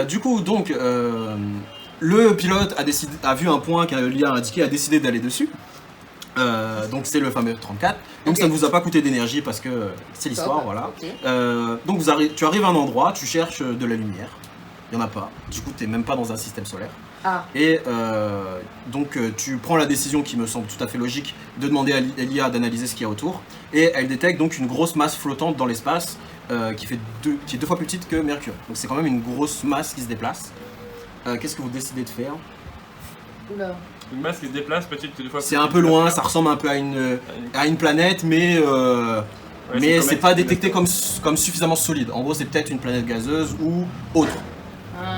Du coup, donc, le pilote a vu un point que l'IA a indiqué, a décidé d'aller dessus. Donc c'est le fameux 34. Donc ça ne vous a pas coûté d'énergie parce que c'est l'histoire, voilà. Donc tu arrives à un endroit, tu cherches de la lumière. Il n'y en a pas. Du coup, tu n'es même pas dans un système solaire. Et donc tu prends la décision qui me semble tout à fait logique de demander à l'IA d'analyser ce qu'il y a autour. Et elle détecte donc une grosse masse flottante dans l'espace qui est 2 fois plus petite que Mercure. Donc c'est quand même une grosse masse qui se déplace. Qu'est-ce que vous décidez de faire? Oula. Une masse qui se déplace petite 2 fois. C'est un peu loin, ça ressemble un peu à une planète, mais c'est pas détecté comme suffisamment solide. En gros, c'est peut-être une planète gazeuse ou autre.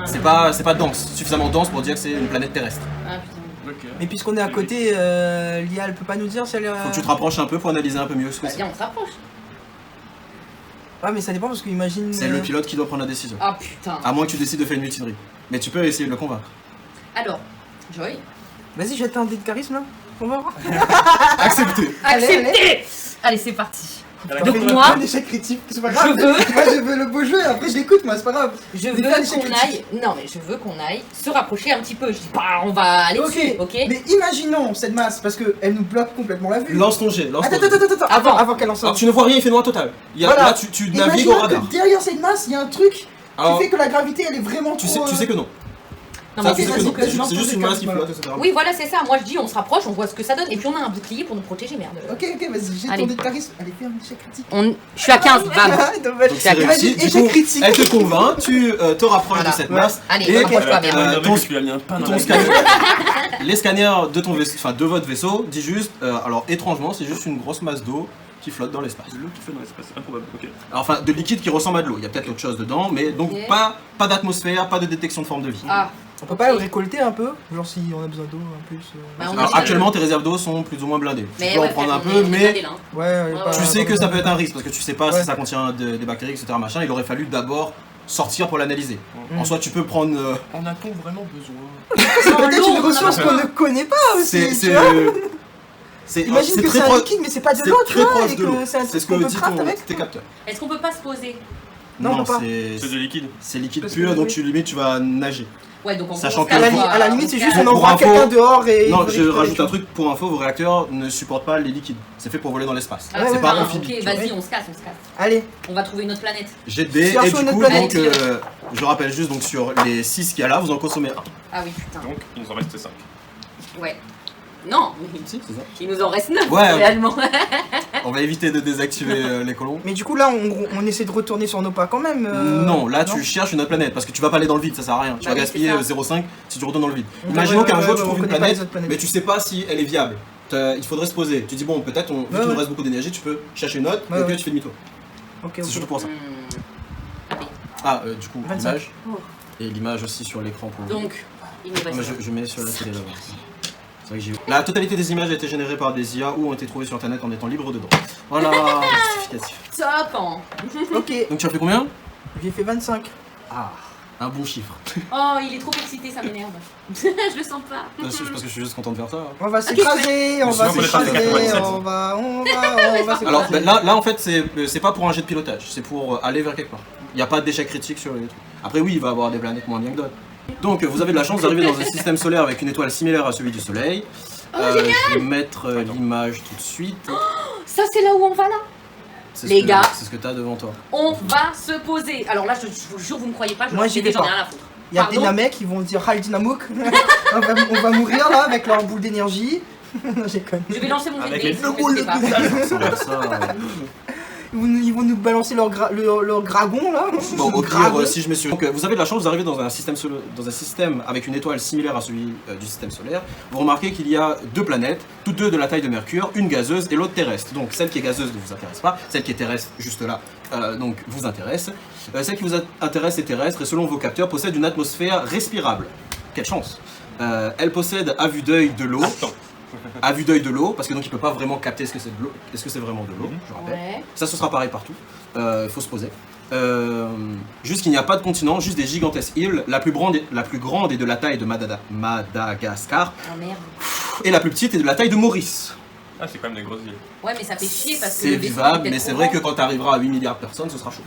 C'est pas dense, suffisamment dense pour dire que c'est une planète terrestre. Ah putain. Okay. Mais puisqu'on est à côté, l'IA elle peut pas nous dire si elle est. Faut que tu te rapproches un peu pour analyser un peu mieux ce que c'est. Viens, on se rapproche. Ah, mais ça dépend parce que imagine. C'est le pilote qui doit prendre la décision. Ah putain. À moins que tu décides de faire une mutinerie. Mais tu peux essayer de le convaincre. Alors, Joy. Vas-y, jette un dé de charisme là. Pour voir. Accepté. Accepté. Allez, c'est parti. Donc Fais moi, un échec critique, c'est pas grave. je veux, Moi je veux le beau jeu, après je l'écoute, moi c'est pas grave. je veux Mais pas l'échec qu'on critique. aille. Non mais je veux qu'on aille se rapprocher un petit peu. Je dis pas, on va aller dessus, ok? Mais imaginons cette masse, parce qu'elle nous bloque complètement la vue. Lance ton jet. Attends, avant qu'elle lance. Alors tu ne vois rien, il fait noir total. Voilà. Là tu navigues au Imaginons radar. que derrière cette masse, il y a un truc Alors, qui fait que la gravité elle est vraiment tu trop. sais que non. Non Ça, mais tu sais que non. vas-y, lance C'est juste ton une masse qui charisme. flotte, etc. oui voilà c'est ça. Moi je dis on se rapproche, on voit ce que ça donne et puis on a un bouclier pour nous protéger merde. Ok, vas-y, jette Allez. ton dé de charisme. Allez, fais un échec critique. Je suis à 15, bam. Dommage. Donc c'est réussi. Imagine, Du échec coup, critique. elle te convainc, tu te rapproches de cette masse. Allez, Et rapproche-toi bien. Tu lui as mis un pain dans ton la scanner, les scanners de ton vaisseau, enfin de votre vaisseau, dit juste, alors étrangement, c'est juste une grosse masse d'eau qui flotte dans l'espace. De l'eau qui fait dans l'espace, c'est improbable, ok. Alors, enfin, de liquide qui ressemble à de l'eau. Il y a peut-être autre chose dedans, mais donc Ok. pas d'atmosphère, pas de détection de forme de vie. Ah, On peut pas le récolter un peu? Genre si on a besoin d'eau en plus. Bah, on Alors a- actuellement, tes réserves d'eau sont plus ou moins blindées. Tu mais peux en ouais, prendre un frère, peu, on est mais blindés, là, hein. Ouais, Ouais, pas- tu sais que ça peut être un risque parce que tu sais pas Ouais. si ça contient des bactéries, etc. Machin. Il aurait fallu d'abord sortir pour l'analyser. Mm. En soi, tu peux prendre. En a-t-on vraiment besoin? C'est peut-être l'eau, une ressource qu'on ne connaît pas aussi. C'est. tu vois. C'est Imagine que très c'est un proche. liquide, mais c'est pas de C'est l'eau, tu très vois, proche et de l'eau. que c'est un C'est truc ce qu'on que peut dit craft avec. tes capteurs. Est-ce qu'on peut pas se poser? Non, on peut pas. C'est de liquide. C'est liquide Parce pur, que- donc tu limite tu vas nager. Ouais, donc on Sachant se que- À la, calme, à la on limite, se c'est juste calme. on Pour envoie info- quelqu'un dehors et. Non, il je récupère rajoute les un truc pour info, vos réacteurs ne supportent pas les liquides. C'est fait pour voler dans l'espace. Ah, Ouais, c'est ouais, pas ouais, amphibie. ok, tu vois. vas-y, on se casse. Allez, On va trouver une autre planète. J'ai des Cherchons et du une coup autre donc planète. je rappelle juste donc sur les 6 qu'il y a là, vous en consommez un. Ah oui, putain. Donc, il nous en reste 5. Ouais. Non, Si, c'est ça. il nous en reste 9 Ouais. réellement. On va éviter de désactiver les colons. mais du coup là on essaie de retourner sur nos pas quand même. Non, là tu cherches une autre planète parce que tu vas pas aller dans le vide, ça sert à rien. Tu Bah vas oui, gaspiller c'est ça. 0,5 si tu retournes dans le vide. Ouais, Imaginons ouais, qu'un ouais, jour ouais, tu on trouves une connaît pas les planète, autres planètes. mais tu sais pas si elle est viable. Il faudrait se poser. Tu dis bon, peut-être vu qu'il nous ouais. reste beaucoup d'énergie, tu peux chercher une autre, Ouais, et puis ouais. tu fais demi-tour. Ok, C'est ok. surtout pour ça. Allez, Ah, du coup, 25. l'image. Oh. Et l'image aussi sur l'écran pour. donc, il nous Ah, mais reste. je mets sur la télé là-bas. C'est vrai que j'ai vu. La totalité des images a été générée par des IA ou ont été trouvées sur internet en étant libres de droit. Voilà, justificatif. Top hein. Ok, Donc tu as fait combien? j'ai fait 25. Ah, un bon chiffre. Oh, il est trop excité, ça m'énerve. Je le sens pas. Parce que je suis juste content de faire ça. On va s'écraser, on va sinon, on est parti s'écraser, 97. on va s'écraser. Alors ben, là en fait c'est pas pour un jet de pilotage, c'est pour aller vers quelque part. Il n'y a pas d'échec critique sur les trucs. Après oui, il va y avoir des planètes moins bien que d'autres. Donc vous avez de la chance d'arriver dans un système solaire avec une étoile similaire à celui du Soleil. Je vais mettre l'image tout de suite. Ça, c'est là où on va là. C'est Les gars. C'est ce que tu as devant toi. On va se poser. Alors là, je vous jure, vous me croyez pas, je Moi, leur j'y ai vais j'en ai pas. rien à foutre. Il y a Pardon des mecs qui vont dire Hal Dinamouk. on va mourir là avec leur boule d'énergie. Non, j'ai connu. Je vais lancer mon Avec VD, les si deux vous boules mettez pas. Ça va, ça, Ils vont nous balancer leur dragon là. Bon, au Dragon. pire, si je me suis. Donc, vous avez de la chance, vous arrivez dans un système, dans un système avec une étoile similaire à celui du système solaire. Vous remarquez qu'il y a deux planètes, toutes deux de la taille de Mercure, une gazeuse et l'autre terrestre. Donc, celle qui est gazeuse ne vous intéresse pas, celle qui est terrestre, juste là, donc vous intéresse. Celle qui vous intéresse est terrestre et selon vos capteurs possède une atmosphère respirable. Quelle chance! Elle possède à vue d'œil de l'eau. À vue d'œil de l'eau, parce que donc il peut pas vraiment capter ce que c'est de l'eau. Est-ce que c'est vraiment de l'eau? Je rappelle. Ouais. Ça, ce sera pareil partout. Faut se poser. Juste qu'il n'y a pas de continent, juste des gigantesques îles. La plus grande est de la taille de Madagascar. Oh merde. Et la plus petite est de la taille de Maurice. Ah, c'est quand même des grosses îles. Ouais, mais ça fait chier parce que. C'est le vaisseau est vivable, peut-être mais c'est trop vrai grand. que quand tu arriveras à 8 milliards de personnes, ce sera chaud.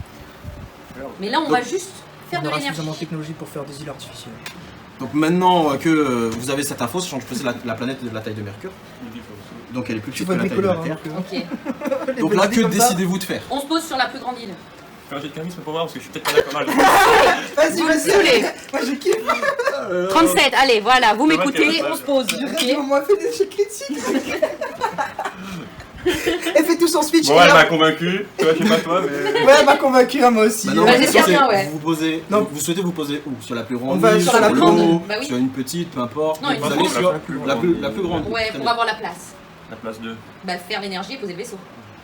Mais là, on va juste faire On de aura l'énergie. suffisamment de technologie pour faire des îles artificielles. Donc maintenant que vous avez cette info, sachant que je faisais la planète est de la taille de Mercure, donc elle est plus Tu petite vois que le la taille de la bricoleur, hein, Terre. Ok. Les Donc là, petits que comme ça. décidez-vous de faire? On se pose sur la plus grande île. Fais un jet de charisme pour voir parce que je suis peut-être pas d'accord mal. Vas-y, Vous me vas-y. saoulez. Moi je kiffe. 37, allez, voilà, vous Ça va, m'écoutez, t'es on se pose. J'ai ok au moins fait des échecs critiques. Elle fait tout son speech. Bon, et elle là- m'a convaincu. Toi, je sais pas toi, mais. Ouais, elle m'a convaincu, hein, moi aussi. Maintenant, Bah, la j'espère question, bien, c'est, ouais. vous vous posez, Non. vous souhaitez vous poser où? Sur la plus On grande va île, sur sur la le plus grande, haut, bah oui. sur une petite, peu importe. Non, Donc une vous grande. allez sur La plus la plus grande. Ouais, Très pour bien. avoir la place. La place 2. Bah, faire l'énergie et poser le vaisseau.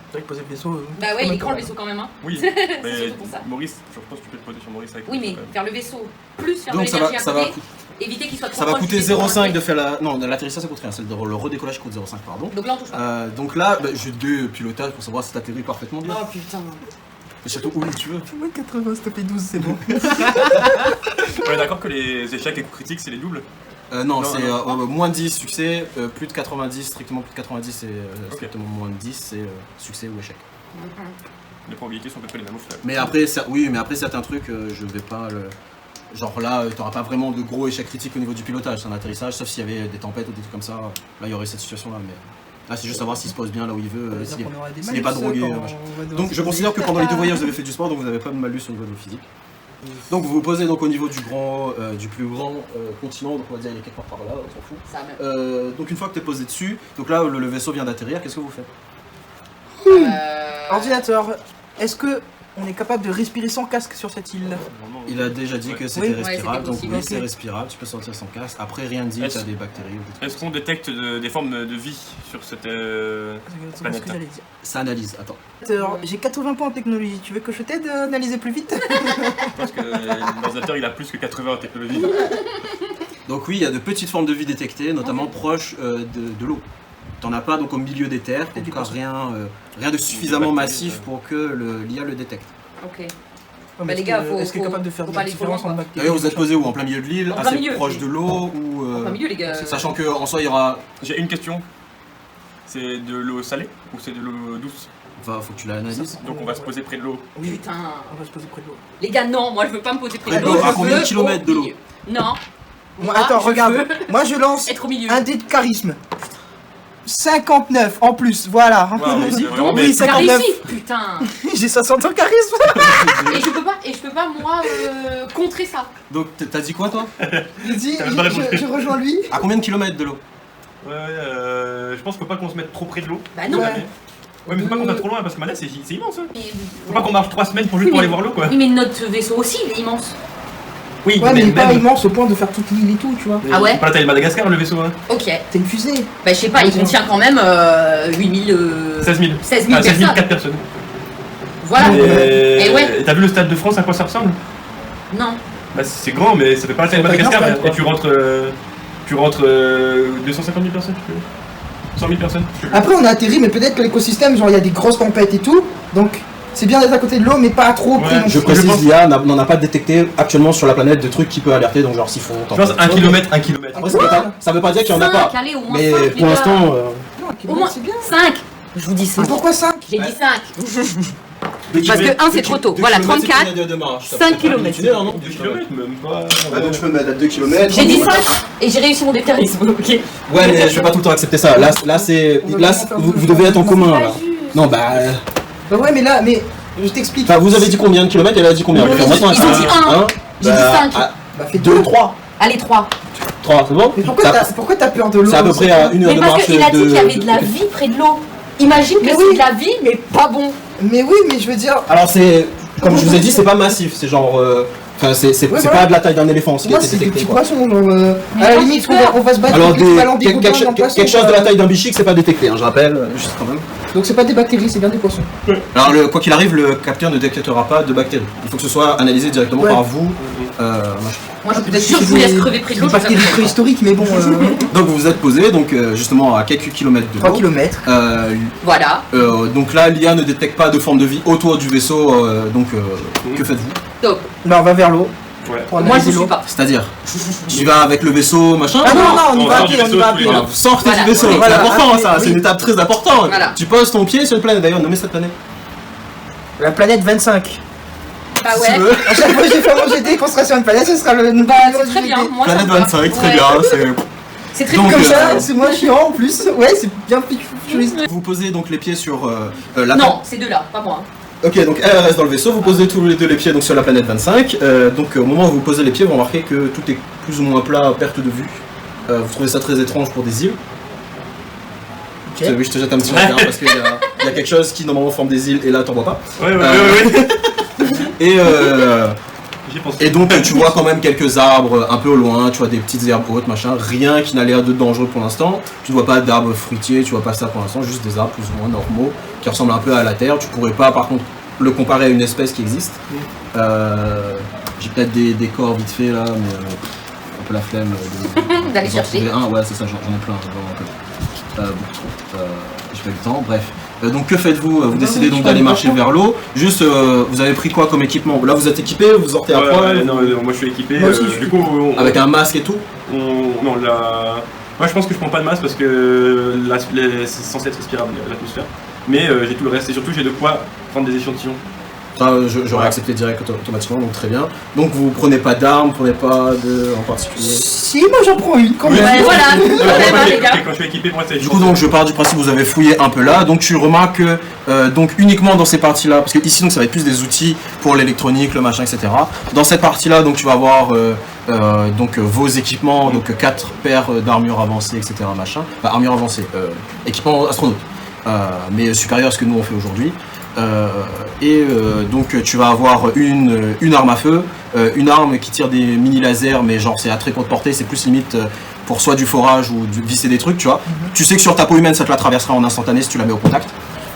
C'est vrai que poser le vaisseau. Bah ouais, il est grand le vaisseau quand même, hein. Oui, C'est mais surtout pour ça. Maurice, je pense que tu peux te poser sur Maurice avec Oui, le mais vaisseau, quand faire le vaisseau, plus faire de Donc ça l'énergie va, à ça va, côté, éviter qu'il soit trop ça va proche coûter du vaisseau 0,5 après. de faire la... Non, l'atterrissage ça coûte rien, c'est le redécollage coûte 0,5 pardon. Donc là, on touche pas. Donc là, bah, j'ai deux pilotages pour savoir si t'atterris parfaitement bien. Oh putain. Et surtout où tu veux. Moins de 80, s'il te plaît, 12, c'est bon. même. On est d'accord que les échecs et coups critiques, c'est les doubles. Non, Non, c'est non. moins de 10 succès, plus de 90, strictement plus de 90 c'est Ok. strictement moins de 10, c'est succès ou échec. Les probabilités sont à peu près les mêmes au final. Mais après, oui, mais après certains trucs, je vais pas le... Genre là, t'auras pas vraiment de gros échecs critiques au niveau du pilotage, c'est un atterrissage, sauf s'il y avait des tempêtes ou des trucs comme ça, là il y aurait cette situation là, mais là c'est juste savoir s'il se pose bien là où il veut, s'il est- s'il est pas drogué, machin. Donc je considère que pendant les deux voyages vous avez fait du sport, donc vous n'avez pas de malus au niveau de vos physiques. Donc vous vous posez donc au niveau du plus grand continent, donc on va dire il est quelque part par là, on s'en fout. Ça même. Donc une fois que tu es posé dessus, donc là le vaisseau vient d'atterrir, qu'est-ce que vous faites? Ordinateur, est-ce que on est capable de respirer sans casque sur cette île? Normalement, Il a déjà dit que c'était Oui. respirable, Ouais, c'était donc possible. oui Ok. c'est respirable, tu peux sortir sans casque. Après rien dit, Est-ce- t'as des bactéries ou des trucs. Est-ce qu'on détecte des formes de vie sur cette. C'est ce que j'allais dire. Ça analyse, attends. Ordinateur, j'ai 80 points en technologie, tu veux que je t'aide à analyser plus vite? Parce que l'ordinateur il a plus que 80 en technologie. Donc oui, il y a de petites formes de vie détectées, notamment proches de l'eau. T'en as pas donc au milieu des terres, en du tout cas poisson. rien de suffisamment bactéries, massif pour que l'IA le détecte. Ok. Ouais, mais les est-ce gars, que- faut- est-ce qu'il est faut- capable de faire faut de pas la aller trop différence loin, entre quoi. bactéries? D'ailleurs, vous êtes posé où? En plein milieu de l'île, En plein assez milieu. proche de l'eau ou En plein milieu, les gars. sachant qu'en soi il y aura... J'ai une question. C'est de l'eau salée ou c'est de l'eau douce? Enfin, faut que tu l'analyses. Donc on va se poser près de l'eau. Oui, Putain. on va se poser près de l'eau. Les gars, non, moi je veux pas me poser près de Près de l'eau. l'eau, à je combien de veux kilomètres de au l'eau? milieu. Non. Bon, Moi, attends, je regarde. veux Moi je lance être au milieu. un dé de charisme. 59 en plus, voilà. Waouh, c'est vraiment Oui, bête. c'est- T'as 59. réussi, putain. J'ai 60 en charisme. Et je peux pas moi contrer ça. Donc t'as dit quoi toi? J'ai dit, T'as même pas répondu. je rejoins lui. À combien de kilomètres de l'eau? Ouais, je pense qu'il faut pas qu'on se mette trop près de l'eau. Bah non. Ouais. Ouais, mais faut pas qu'on aille trop loin parce que Mana c'est immense. Hein. Mais- Faut pas qu'on marche 3 semaines pour juste Oui, pour mais- aller voir l'eau quoi. Oui, mais notre vaisseau aussi, il est immense. Oui, Ouais, mais il est pas immense au point de faire toute l'île et tout, tu vois. Ah ouais? C'est pas la taille de Madagascar le vaisseau. Hein. Ok. T'es une fusée. Bah je sais pas, il contient quand même 8000... 16 000. 16 000 Ah, 16 000, personnes. 4 personnes. Voilà. Et ouais. t'as vu le stade de France à quoi ça ressemble? Non. Bah c'est grand mais ça fait pas la taille de Ça fait Madagascar. grand, Et tu rentres 250 000 personnes, tu peux 100 000 personnes. Après, on a atterri, mais peut-être que l'écosystème, genre, il y a des grosses tempêtes et tout. Donc, c'est bien d'être à côté de l'eau, mais pas trop près. Ouais, non Je plus. pense- précise, l'IA n'en a pas détecté actuellement sur la planète de trucs qui peut alerter, donc genre siphon, Je pense 1 km, 1 km. Après, ça veut pas dire qu'il y en a 5, pas. allez, au moins Mais 5, les pour gars. l'instant, Non, Au moins c'est bien. 5. Je vous dis Mais 5. pourquoi 5? J'ai dit 5. Parce Parce que 1 c'est trop tôt. Voilà, 34. 5 kilomètres. 2 km même pas. donc je peux me mettre à 2 km. J'ai dit 5 et j'ai réussi mon déterminisme, ok. Ouais, mais je vais pas tout le temps accepter ça. Là c'est. Là, vous devez être en commun là. Non, bah. Bah ouais, mais là, mais je t'explique. Enfin, vous avez dit combien de kilomètres? Elle a dit combien? Ils ont dit un. J'ai dit 5. Bah, fais 2, 2. 3. Allez, 3. 3, c'est bon? Mais pourquoi t'as peur de l'eau? C'est à peu près à 1 heure Mais de parce marche qu'il a dit qu'il y avait de la vie près de l'eau. Imagine que Mais c'est oui. de la vie, mais pas bon. Mais oui, mais je veux dire. Alors, c'est. Comme je vous ai dit, c'est pas massif. C'est genre. Enfin, c'est Ouais, pas voilà. de la taille d'un éléphant ce qui a Moi, été c'est des détecté. petits quoi. poissons. Genre, Mais à la moi, limite, j'ai peur. on va se battre Alors, avec l'équivalent des gobelins d'un poisson, quelque chose de la quoi. taille d'un bichic, c'est pas détecté, hein, je rappelle, juste quand même. Donc, c'est pas des bactéries, c'est bien des poissons. Alors, quoi qu'il arrive, le capteur ne détectera pas de bactéries. Il faut que ce soit analysé directement Ouais. par vous. Machin. Moi, je suis sûr que je vous laisse crever près de l'eau. Des bactéries préhistoriques, mais bon, Donc, vous vous êtes posé, donc justement à quelques kilomètres de 3 l'eau. km. Voilà. Donc là, l'IA ne détecte pas de forme de vie autour du vaisseau, que faites-vous? Top. Bah, on va vers l'eau. Ouais. Pour Moi, je analyser ne l'eau. suis pas. C'est-à-dire, tu vas avec le vaisseau, machin? Ah non, non, on y On va à sort pied, du on y vaisseau va à tous les pied. deux. Voilà, vous sortez Voilà. du vaisseau, Voilà, c'est important oui, ça, oui. c'est une étape très importante. Voilà. Tu poses ton pied sur une planète, d'ailleurs, nommez cette planète. La planète 25. Bah si ouais. tu veux. À chaque fois que j'ai fait manger dès qu'on sera sur une planète, ce sera le Bah c'est très bien. Moi, ça Planète me va. 25, très Ouais. bien. c'est- C'est très Donc, bien. Comme ça, c'est moins chiant en plus. Ouais, c'est bien futuriste. Vous posez donc les pieds sur la Non, c'est deux là, pas moi. Ok, donc elle reste dans le vaisseau, vous posez tous les deux les pieds donc, sur la planète 25. Au moment où vous posez les pieds, vous remarquez que tout est plus ou moins plat à perte de vue. Vous trouvez ça très étrange pour des îles. Ok. Oui, je te jette un petit regard parce qu'il y a quelque chose qui normalement forme des îles et là t'en vois pas. Ouais. Et, J'y pense. et donc tu vois quand même quelques arbres un peu au loin, tu vois des petites herbes hautes, machin, rien qui n'a l'air de dangereux pour l'instant. Tu ne vois pas d'arbres fruitiers, tu vois pas ça pour l'instant, juste des arbres plus ou moins normaux qui ressemblent un peu à la terre. Tu pourrais pas par contre le comparer à une espèce qui existe. J'ai peut-être des corps vite fait là, mais un peu la flemme D'aller d'en chercher. trouver un. Ouais, c'est ça, j'en ai plein, vraiment un peu. Beaucoup trop. J'ai pas eu le temps, bref. Donc que faites-vous? Vous décidez donc d'aller marcher vers l'eau. Juste, vous avez pris quoi comme équipement? Là vous êtes équipé, vous sortez à poil Non, moi je suis équipé. Moi aussi, Du coup, avec un masque et tout? Non, moi je pense que je prends pas de masque parce que c'est censé être respirable l'atmosphère. Mais j'ai tout le reste et surtout j'ai de quoi prendre des échantillons. Ça, j'aurais accepté direct automatiquement, donc très bien. Donc vous prenez pas d'armes, prenez pas de en particulier. Si, moi j'en prends une quand même. Ouais, voilà, quand même, les gars. Quand je suis équipé, moi c'est. Du coup donc je pars du principe que vous avez fouillé un peu là, donc tu remarques que donc uniquement dans ces parties là, parce que ici donc ça va être plus des outils pour l'électronique, le machin, etc. Dans cette partie là donc tu vas avoir donc vos équipements, donc 4 paires d'armures avancées, etc. machin, enfin armure avancée, équipement astronaute, mais supérieur à ce que nous on fait aujourd'hui. Donc tu vas avoir une arme à feu, une arme qui tire des mini lasers, mais genre c'est à très courte portée, c'est plus limite pour soit du forage ou visser des trucs, tu vois. Tu sais que sur ta peau humaine ça te la traversera en instantané si tu la mets au contact.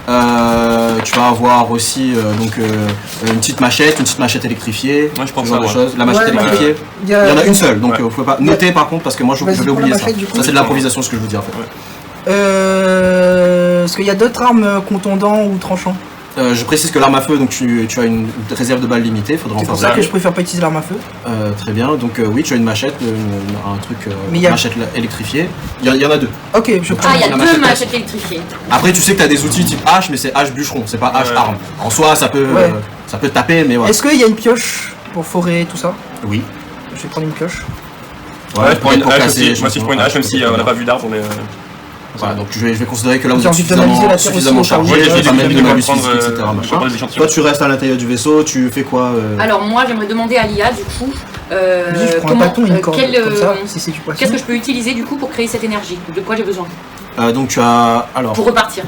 Tu vas avoir aussi une petite machette électrifiée, Moi, je prends ce genre ça, de ouais. choses. La machette Ouais, électrifiée, Il il y en a une seule, donc Ouais. vous pouvez pas noter par contre parce que moi je Vas-y, vais prends la oublier ça. machette, du coup. Ça c'est de l'improvisation ce que je vous dis en fait. Est-ce qu'il y a d'autres armes contondants ou tranchants? Je précise que l'arme à feu, donc tu as une réserve de balles limitée, faudra en C'est faire pour ça ça. que je préfère pas utiliser l'arme à feu. Très bien, donc oui, tu as une machette, un truc, Mais il y a- machette électrifiée. Il y en a deux. Ok, je prends. Ah, il y a La deux machette. machettes électrifiées. Après, tu sais que tu as des outils type hache, mais c'est hache bûcheron, c'est pas hache Ouais. arme. En soi, ça peut taper, mais voilà. Est-ce qu'il y a une pioche pour forer tout ça? Oui. Je vais prendre une pioche. Ouais, je prends une pour hache casser, aussi. Moi aussi je prends une hache, même si on n'a pas vu d'arbre, mais. Voilà, donc je vais considérer que là vous J'ai êtes envie de banaliser la terre suffisamment aussi, au cas où. chargé, Ouais, je vais j'ai pas mettre dit de que malus je vais prendre, physique, etc. je vais machin. prendre des échantillons. Toi, tu restes à l'intérieur du vaisseau, tu fais quoi Alors moi j'aimerais demander à l'IA du coup Vas-y, je prends un bâton et une corde comme ça, si c'est du poisson. qu'est-ce que je peux utiliser du coup pour créer cette énergie? De quoi j'ai besoin? Donc tu as alors Pour repartir.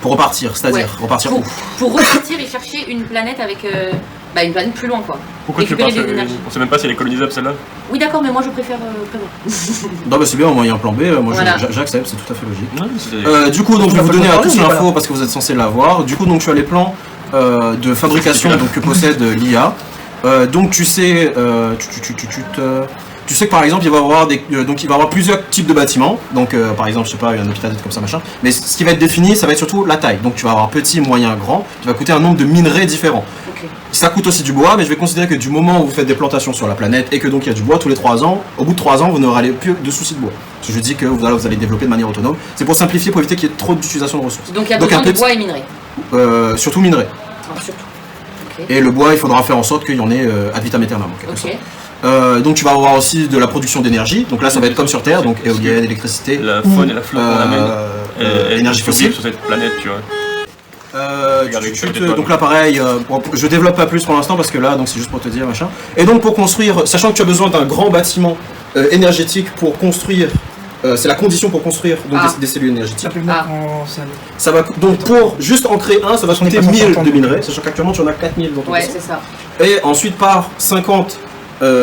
pour repartir, c'est-à-dire Ouais. repartir Pour, où? pour repartir et chercher une planète avec une planète plus loin quoi. Pourquoi tu Récupérer penses des énergies. On sait même pas si elle est colonisable celle-là. Oui d'accord mais moi je préfère prévoir. Non bah c'est bien, au moins il y a un plan B, moi Voilà. j'accepte, c'est tout à fait logique. Non, Du coup, donc, je vais vas vous pas donner le à préparer, tous mais l'info voilà. parce que vous êtes censé l'avoir. Du coup, donc, tu as les plans de fabrication donc, que possède l'IA. Donc, tu sais, tu sais que par exemple, il va y avoir donc il va y avoir plusieurs types de bâtiments. Donc, par exemple, je sais pas, il y a un hôpital comme ça, machin. Mais ce qui va être défini, ça va être surtout la taille. Donc, tu vas avoir petit, moyen, grand, qui va coûter un nombre de minerais différents. Ok. Ça coûte aussi du bois, mais je vais considérer que du moment où vous faites des plantations sur la planète et que donc il y a du bois tous les 3 ans, au bout de 3 ans, vous n'aurez plus de soucis de bois. Parce que je dis que vous allez développer de manière autonome. C'est pour simplifier, pour éviter qu'il y ait trop d'utilisation de ressources. Donc il y a Donc, besoin un de petit- bois et minerais. Surtout minerais. Ah, surtout. Ok. Et le bois, il faudra faire en sorte qu'il y en ait ad vitam aeternam. En quelque sorte. Ok. Donc tu vas avoir aussi de la production d'énergie. Donc là, ça va être comme sur Terre, donc éolienne, électricité, La faune et la flore qu'on amène. énergie fossile. Sur cette planète, tu vois. Regardez, Donc là pareil, je développe pas plus pour l'instant parce que là donc c'est juste pour te dire machin. Et donc pour construire, sachant que tu as besoin d'un grand bâtiment énergétique pour construire, c'est la condition pour construire donc, Ah. des cellules énergétiques. Ça peut le mettre Ah. en scène. Ça va donc pour juste en créer un, ça va On est coûter pas censé 1000 de entendre. minerais, sachant qu'actuellement tu en as 4000 dans ton Ouais vaisseau. c'est ça. Et ensuite par 50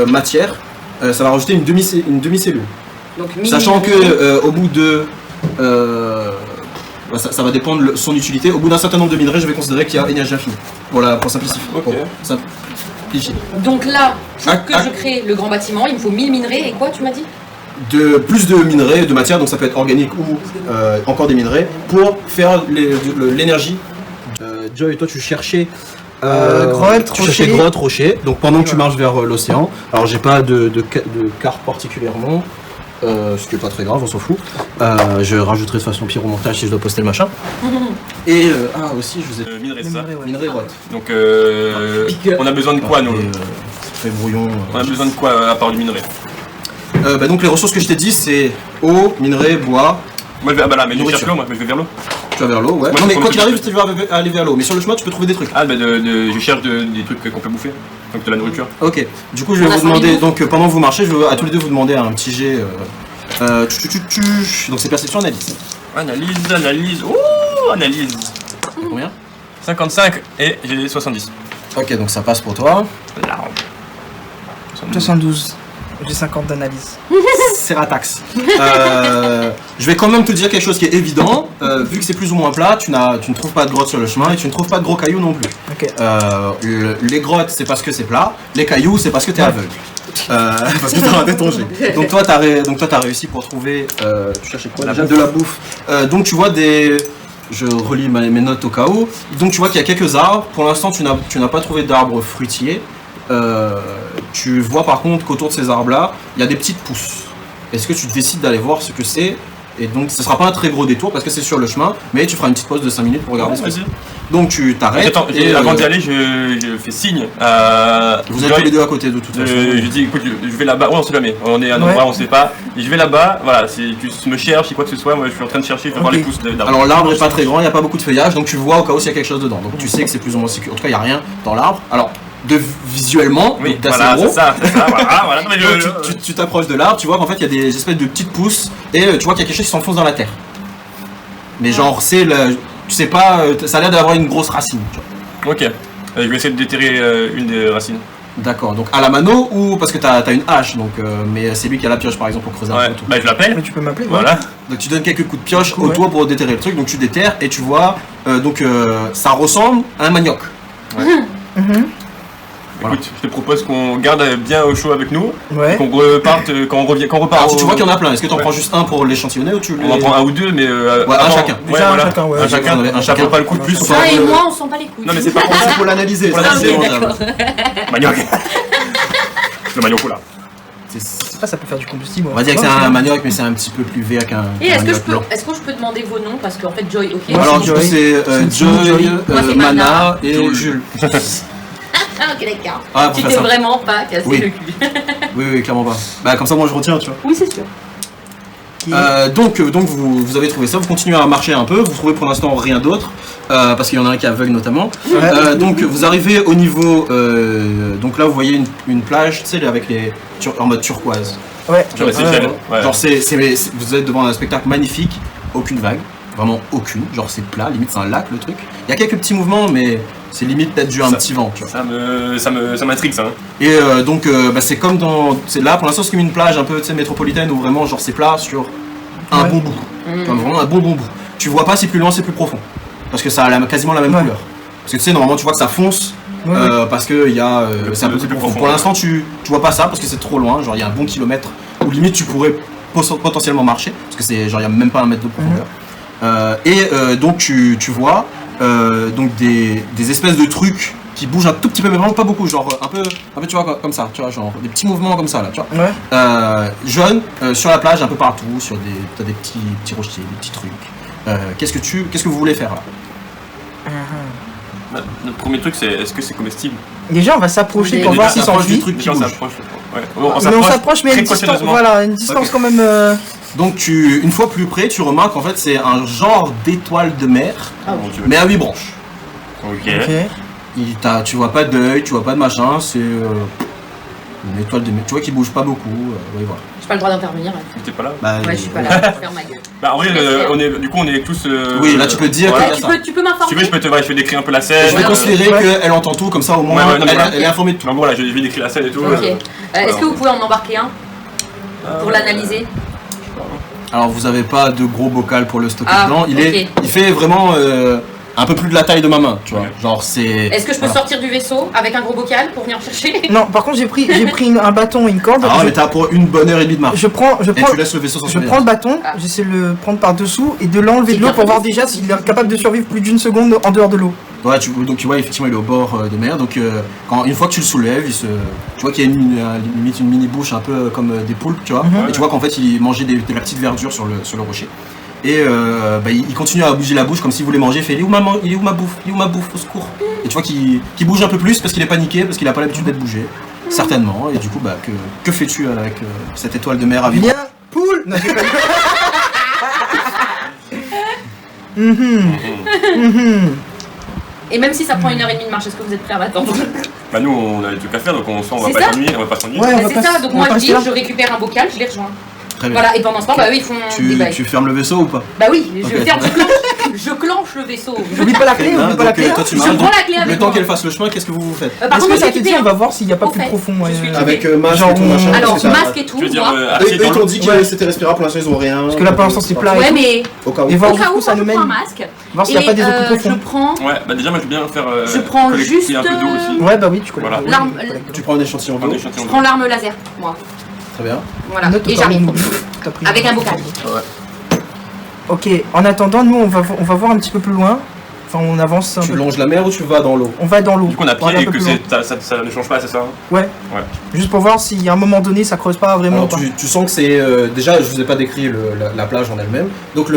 matières, ça va rajouter une demi-cellule. Donc Sachant que au bout de ça va dépendre de son utilité. Au bout d'un certain nombre de minerais, je vais considérer qu'il y a énergie infinie. Voilà, pour simplifier. Ok. Pour simplifier. Donc là, pour Ah, que ah. je crée le grand bâtiment, il me faut 1000 minerais et quoi tu m'as dit? De plus de minerais, de matière, donc ça peut être organique ou encore des minerais, pour faire l'énergie. Joy, toi tu cherchais Grotte, tu cherchais rocher. grotte, rocher. Donc pendant que tu marches vers l'océan, alors j'ai pas de carte particulièrement, ce qui est pas très grave, on s'en fout. Je rajouterai de façon pire au montage si je dois poster le machin. Et aussi, je vous ai Minerai, c'est ça. minerai droite. Donc, on a besoin de quoi, nous Très brouillon. On a besoin de quoi à part du minerai? Donc les ressources que je t'ai dit, c'est eau, minerai, bois. Moi, je vais, mais je Nourriture. cherche l'eau, moi, je vais vers l'eau. Tu vas vers l'eau, ouais. Moi, Non mais je quoi prends qu'il arrive, tu vas aller vers l'eau. Mais sur le chemin, tu peux trouver des trucs. Ah, je cherche des trucs qu'on peut bouffer. Donc de la nourriture. Ok. Du coup, je vais On a vous 5 demander, minutes. donc pendant que vous marchez, je vais à tous les deux vous demander un petit jet. Donc c'est perception analyse. Analyse. Ouh, analyse. Combien 55 et j'ai 70. Ok, donc ça passe pour toi. Large. 72. J'ai 50 d'analyse. C'est ratax. Je vais quand même te dire quelque chose qui est évident. Vu que c'est plus ou moins plat, tu ne trouves pas de grotte sur le chemin et tu ne trouves pas de gros cailloux non plus. Ok. Les grottes, c'est parce que c'est plat. Les cailloux, c'est parce que t'es aveugle. Parce que t'as raté ton jet. Donc toi, t'as réussi pour trouver. Tu cherchais quoi déjà de la bouffe. Donc tu vois des. Je relis mes notes au cas où. Donc tu vois qu'il y a quelques arbres. Pour l'instant, tu n'as pas trouvé d'arbres fruitiers. Tu vois par contre qu'autour de ces arbres-là, il y a des petites pousses. Est-ce que tu décides d'aller voir ce que c'est? Et donc ce sera pas un très gros détour parce que c'est sur le chemin, mais tu feras une petite pause de 5 minutes pour regarder ce que c'est. Donc tu t'arrêtes. Attends, et avant d'y aller, je fais signe à. vous êtes tous les deux à côté de toute façon. Je dis, écoute, je vais là-bas. Ouais, on sait jamais. On est à un endroit, on sait pas. Et je vais là-bas. Voilà, si tu me cherches, si quoi que ce soit, moi je suis en train de chercher, je vais voir les pousses d'arbres. Alors l'arbre est pas très grand, il n'y a pas beaucoup de feuillage, donc tu vois au cas où s'il y a quelque chose dedans. Donc tu sais que c'est plus ou moins sécure. En tout cas, il n'y a rien dans l'arbre. Alors visuellement, Oui, donc, d'assez voilà, gros. c'est ça, voilà. Non, mais Donc, tu t'approches de l'arbre, tu vois qu'en fait il y a des espèces de petites pousses et tu vois qu'il y a quelque chose qui s'enfonce dans la terre. Mais genre c'est le, tu sais pas, ça a l'air d'avoir une grosse racine. Tu vois. Ok, je vais essayer de déterrer une des racines. D'accord. Donc à la mano ou parce que t'as une hache, donc mais c'est lui qui a la pioche par exemple pour creuser un Ouais, peu tout. bah je l'appelle. Mais tu peux m'appeler. Voilà. Donc tu donnes quelques coups de pioche Ouais. autour pour déterrer le truc. Donc tu déterres et tu vois ça ressemble à un manioc. Mhm. Voilà. Écoute, je te propose qu'on garde bien au chaud avec nous, Ouais. qu'on reparte, quand on repart. Alors tu vois qu'il y en a plein. Est-ce que t'en Ouais. prends juste un pour l'échantillonner ou tu On en prend un ou deux, mais un avant- chacun. Ouais, Déjà un voilà. chacun, ouais. Un chacun. Un Ça chacun. vaut pas le coup de plus. Ça, Ah, et le- moi, on s'en bat les couilles. Non mais c'est pas pour C'est pour l'analyser. Pour ça, l'analyser, c'est ok, bon, d'accord. manioc. Le manioc là. Ça peut faire du combustible. On va dire que c'est un manioc, mais c'est un petit peu plus vert qu'un Et est-ce que manioc blanc. je peux demander vos noms parce qu'en fait Joy, ok. Ouais. Alors c'est du coup Joy. c'est C'est Joy, Joy. Moi, c'est Mana Mana. et Jules. Jules. Ah, ok, d'accord. Ah, pour Tu faire t'es simple. vraiment pas cassé Oui. le cul. Oui, clairement pas. Bah comme ça moi je retiens, tu vois. Oui, c'est sûr. Donc vous avez trouvé ça, vous continuez à marcher un peu, vous trouvez pour l'instant rien d'autre, parce qu'il y en a un qui est aveugle notamment. Ouais. Donc vous arrivez au niveau, donc là vous voyez une plage, tu sais, avec en mode turquoise. Ouais. Genre les Seychelles. Ouais. Genre vous êtes devant un spectacle magnifique, aucune vague, vraiment aucune, genre c'est plat, limite c'est un lac le truc. Il y a quelques petits mouvements mais c'est limite peut-être dû à un Ça- petit vent, tu vois. Ça m'intrigue ça. Hein. Et donc c'est comme c'est là pour l'instant c'est comme une plage un peu tu sais, métropolitaine où vraiment genre c'est plat sur un Ouais. bon bout. Comme vraiment un bon bout. Tu vois pas si plus loin c'est plus profond. Parce que ça a quasiment la même Ouais. couleur. Parce que tu sais normalement tu vois que ça fonce Ouais. parce que il y a c'est un peu c'est plus plus profond. profond, Pour ouais. l'instant tu vois pas ça parce que c'est trop loin, genre il y a un bon kilomètre où limite tu pourrais potentiellement marcher parce que c'est genre il y a même pas un mètre de profondeur. Donc tu vois donc des espèces de trucs qui bougent un tout petit peu mais vraiment pas beaucoup, genre un peu tu vois comme ça, tu vois genre des petits mouvements comme ça là, tu vois. Ouais. Jeunes sur la plage un peu partout, t'as des petits rochers, des petits trucs. Qu'est-ce que vous voulez faire là? Le premier truc c'est est-ce que c'est comestible? Déjà, on va s'approcher Oui, pour déjà, voir s'ils s'approche sont du vie. truc qui Déjà, on bouge. s'approche. Ouais. Mais on s'approche, mais à une distance, précautionneusement. voilà, une distance Ok. quand même. Donc une fois plus près, tu remarques en fait c'est un genre d'étoile de mer, Bon, tu veux. mais à 8 branches. Ok. Ok. Tu vois pas d'œil, tu vois pas de machin, c'est une étoile de mer. Tu vois qu'il bouge pas beaucoup, oui voilà. J'ai pas le droit d'intervenir. Là. T'es pas là? Bah, Ouais, je suis pas là. Je vais faire ma gueule. Bah en vrai, Merci. on est tous. Oui, là, tu peux te dire voilà. que- Ouais, tu peux Si m'informer. tu veux, je vais décrire un peu la scène. Je vais Ouais, considérer ouais. qu'elle entend tout, comme ça au moins Ouais, ouais, non, mais voilà. elle est informée de tout. Non, voilà, je vais décrire la scène et tout. Ok. Est-ce que vous pouvez en embarquer un pour l'analyser? Alors vous avez pas de gros bocal pour le stocker Ah, dedans, ok. il fait vraiment un peu plus de la taille de ma main, tu vois. Ok. Genre c'est. Est-ce que je peux voilà. sortir du vaisseau avec un gros bocal pour venir me chercher? Non, par contre, j'ai pris un bâton et une corde. Ah je, mais t'as pour 1 bonne heure et demie de marche. je prends, Et tu laisses le vaisseau sans je prends le bâton, Ah. j'essaie de le prendre par dessous et de l'enlever C'est de l'eau bien pour fait. voir déjà s'il est capable de survivre plus d'une seconde en dehors de l'eau. Ouais, donc tu vois effectivement il est au bord de mer, donc une fois que tu le soulèves, tu vois qu'il y a limite une mini bouche un peu comme des poulpes, tu vois, Mhm. et tu vois qu'en fait il mangeait de la petite verdure sur le rocher. Et il continue à bouger la bouche comme s'il voulait manger. Il fait il est où ma bouffe? Il est où ma bouffe? Au secours. Et tu vois qu'il bouge un peu plus parce qu'il est paniqué, parce qu'il a pas l'habitude d'être bougé. Certainement. Et du coup, que fais-tu avec cette étoile de mer à vivre? Viens, poule. Non, j'ai pas Et même si ça prend 1h30 de marche, est-ce que vous êtes prêts à m'attendre? Bah nous on a des trucs à faire donc on va C'est pas ça s'ennuyer, on va pas s'ennuyer. Ouais. Bah, on va c'est pas ça, s- donc on moi va je pas dis, se je récupère un bocal, je les rejoins. Très bien. Voilà, et pendant ce temps, eux ils font des bails. Tu fermes le vaisseau ou pas? Bah oui, je Ok. vais faire je clenche le vaisseau. Oublie pas la clé, Hein, oublie pas la donc, clé. toi, tu Je marches. prends la clé Le avec temps moi. qu'elle fasse le chemin, qu'est-ce que vous faites? Par Est-ce contre, que moi ça je te dit, récupère. on va voir s'il n'y a pas En plus fait, profond. je suis Avec masque Genre, et tout machin. Alors, c'est ça. masque et tout, Tu veux dire moi. acier Eux dans ils le- t'ont dit que Ouais. c'était respirable, pour l'instant ils ont rien. Parce que là pour l'instant c'est plat. Ouais, et tout. mais Au cas où. Et voir au cas jusqu'où où, ça quand nous je prends un mène. masque, Voir s'il n'y a pas des autres je profonds. prends Ouais, bah déjà moi je veux bien faire Je prends collecter juste, un peu d'eau aussi. Ouais, bah oui, tu connais. Voilà. l'arme. Tu prends un échantillon Un d'eau. échantillon Je d'eau. prends l'arme laser, moi. Très bien. Voilà. Note Et au cas où j'arrive. t'as pris- Avec un bocal. Ok, en attendant, nous on va voir un petit peu plus loin. Enfin, on avance un Tu peu. longes la mer ou tu vas dans l'eau? On va dans l'eau. Du coup on a Pour aller pied un et peu que plus loin. ça ne change pas, c'est ça hein? Ouais. Juste pour voir si à un moment donné ça creuse pas vraiment. Alors ou pas. tu sens que c'est déjà je vous ai pas décrit la plage en elle-même. Donc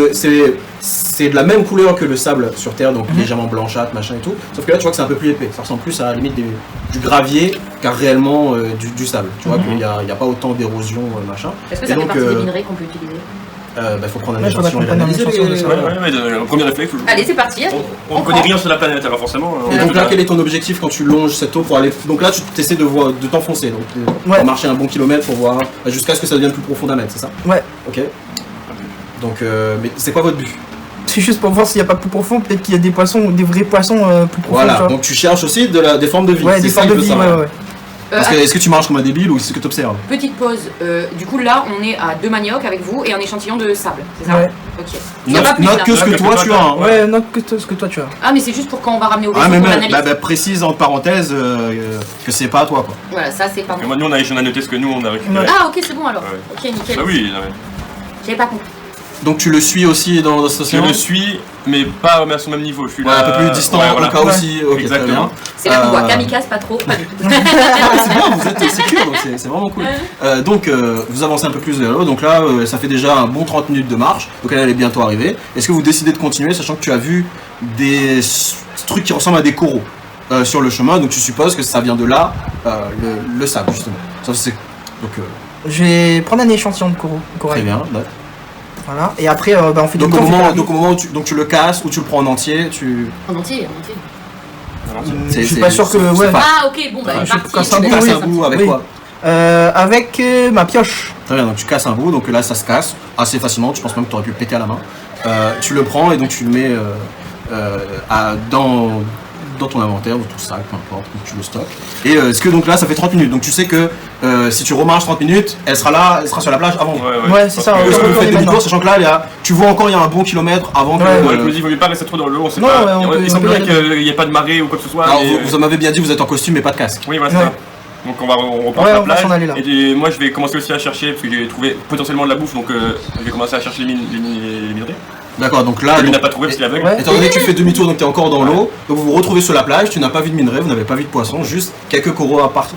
c'est de la même couleur que le sable sur terre, donc légèrement blanchâtre, machin et tout. Sauf que là tu vois que c'est un peu plus épais. Ça ressemble plus à la limite du gravier qu'à réellement du sable. Tu vois qu'il y a pas autant d'érosion machin. Est-ce que Et ça fait donc, partie des minerais qu'on peut utiliser? Faut prendre un Ouais, faudrait échantillon et qu'on prenne un l'analyser. échantillon de ça. Ouais, le premier réflexe. Allez, c'est parti. On connaît rien sur la planète alors forcément. Et donc là, quel est ton objectif quand tu longes cette eau pour aller... Donc là, tu essaies de t'enfoncer, donc tu Ouais. vas marcher un bon kilomètre pour voir, jusqu'à ce que ça devienne plus profond d'un mètre, c'est ça? Ouais. Ok. Donc, mais c'est quoi votre but? C'est juste pour voir s'il n'y a pas plus profond. Peut-être qu'il y a des poissons, des vrais poissons plus profonds. Voilà, tu vois. donc tu cherches aussi des formes de vie. Ouais, c'est des ça formes de qu'il veut vie, ouais, savoir. ouais. Parce que est-ce que tu marches comme un débile ou c'est ce que tu observes? Petite pause. Du coup, là, on est à 2 maniocs avec vous et un échantillon de sable. C'est ça? Ouais. Ok. Il n'y a pas plus Note là. que ce que Là, toi que tu toi, as. hein. Ouais, note que ce que toi tu as. Ah, mais c'est juste pour quand on va ramener au vaisseau Ah mais pour même, l'analyse. précise entre parenthèses que c'est pas à toi quoi. Voilà, ça c'est pas Et bon. moi, nous on a noté ce que nous on a récupéré. Ah, ok, c'est bon alors. Ouais. Ok, nickel. Bah oui, non, mais J'avais pas compris. Donc tu le suis aussi dans ce je océan? le suis, mais pas à son même niveau. Je suis Ouais, là. un peu plus distant Ouais, voilà. au cas où si. Ok, très Exactement. bien. C'est là qu'on voit kamikaze, pas trop. Pas du tout. Ah, c'est bien, vous êtes sécure, donc c'est vraiment cool. Donc vous avancez un peu plus vers l'eau, donc là ça fait déjà un bon 30 minutes de marche, donc elle est bientôt arrivée. Est-ce que vous décidez de continuer, sachant que tu as vu des trucs qui ressemblent à des coraux sur le chemin, donc tu supposes que ça vient de là, le sable justement. Ça, donc Je vais prendre un échantillon de très corail. bien. Note. Voilà. Et après, on fait Donc du au temps, on fait moment, pas donc au moment où tu le casses ou tu le prends en entier, En entier, en entier. Je suis pas sûr que. c'est Ouais. pas- Ah, ok, bon, bah, Ouais, il est je parti. casse Tu un bout, casses oui. un bout avec Oui. quoi? Avec ma pioche. Très bien, donc tu casses un bout, donc là ça se casse assez facilement, tu penses même que tu aurais pu le péter à la main. Tu le prends et donc tu le mets dans ton inventaire, dans ton sac, peu importe, où tu le stockes. Et est-ce que donc là ça fait 30 minutes, donc tu sais que si tu remarches 30 minutes, elle sera là, elle sera sur la plage avant. Ouais, c'est ça, Est-ce que vous on faites est demi-tour, maintenant. sachant que là, tu vois encore il y a un bon kilomètre avant que... Ouais, Moi je me dis, il vaut mieux pas rester trop dans l'eau, on sait Non, pas. ouais, on peut- Il on semblerait peut y aller. qu'il n'y ait pas de marée ou quoi que ce soit. Alors mais- vous en avez bien dit, vous êtes en costume mais pas de casque. Oui, voilà, c'est Ouais. ça. Donc on repart Ouais, sur la on va plage. s'en aller là. Et moi je vais commencer aussi à chercher, parce que j'ai trouvé potentiellement de la bouffe, donc je vais commencer à chercher les minerais. D'accord, donc là... Lui donc- n'a pas trouvé parce qu'il est aveugle. Ouais. Étant donné que tu fais demi-tour, donc tu es encore dans l'eau, donc vous vous retrouvez sur la plage, tu n'as pas vu de minerais, vous n'avez pas vu de poissons, juste quelques coraux à part.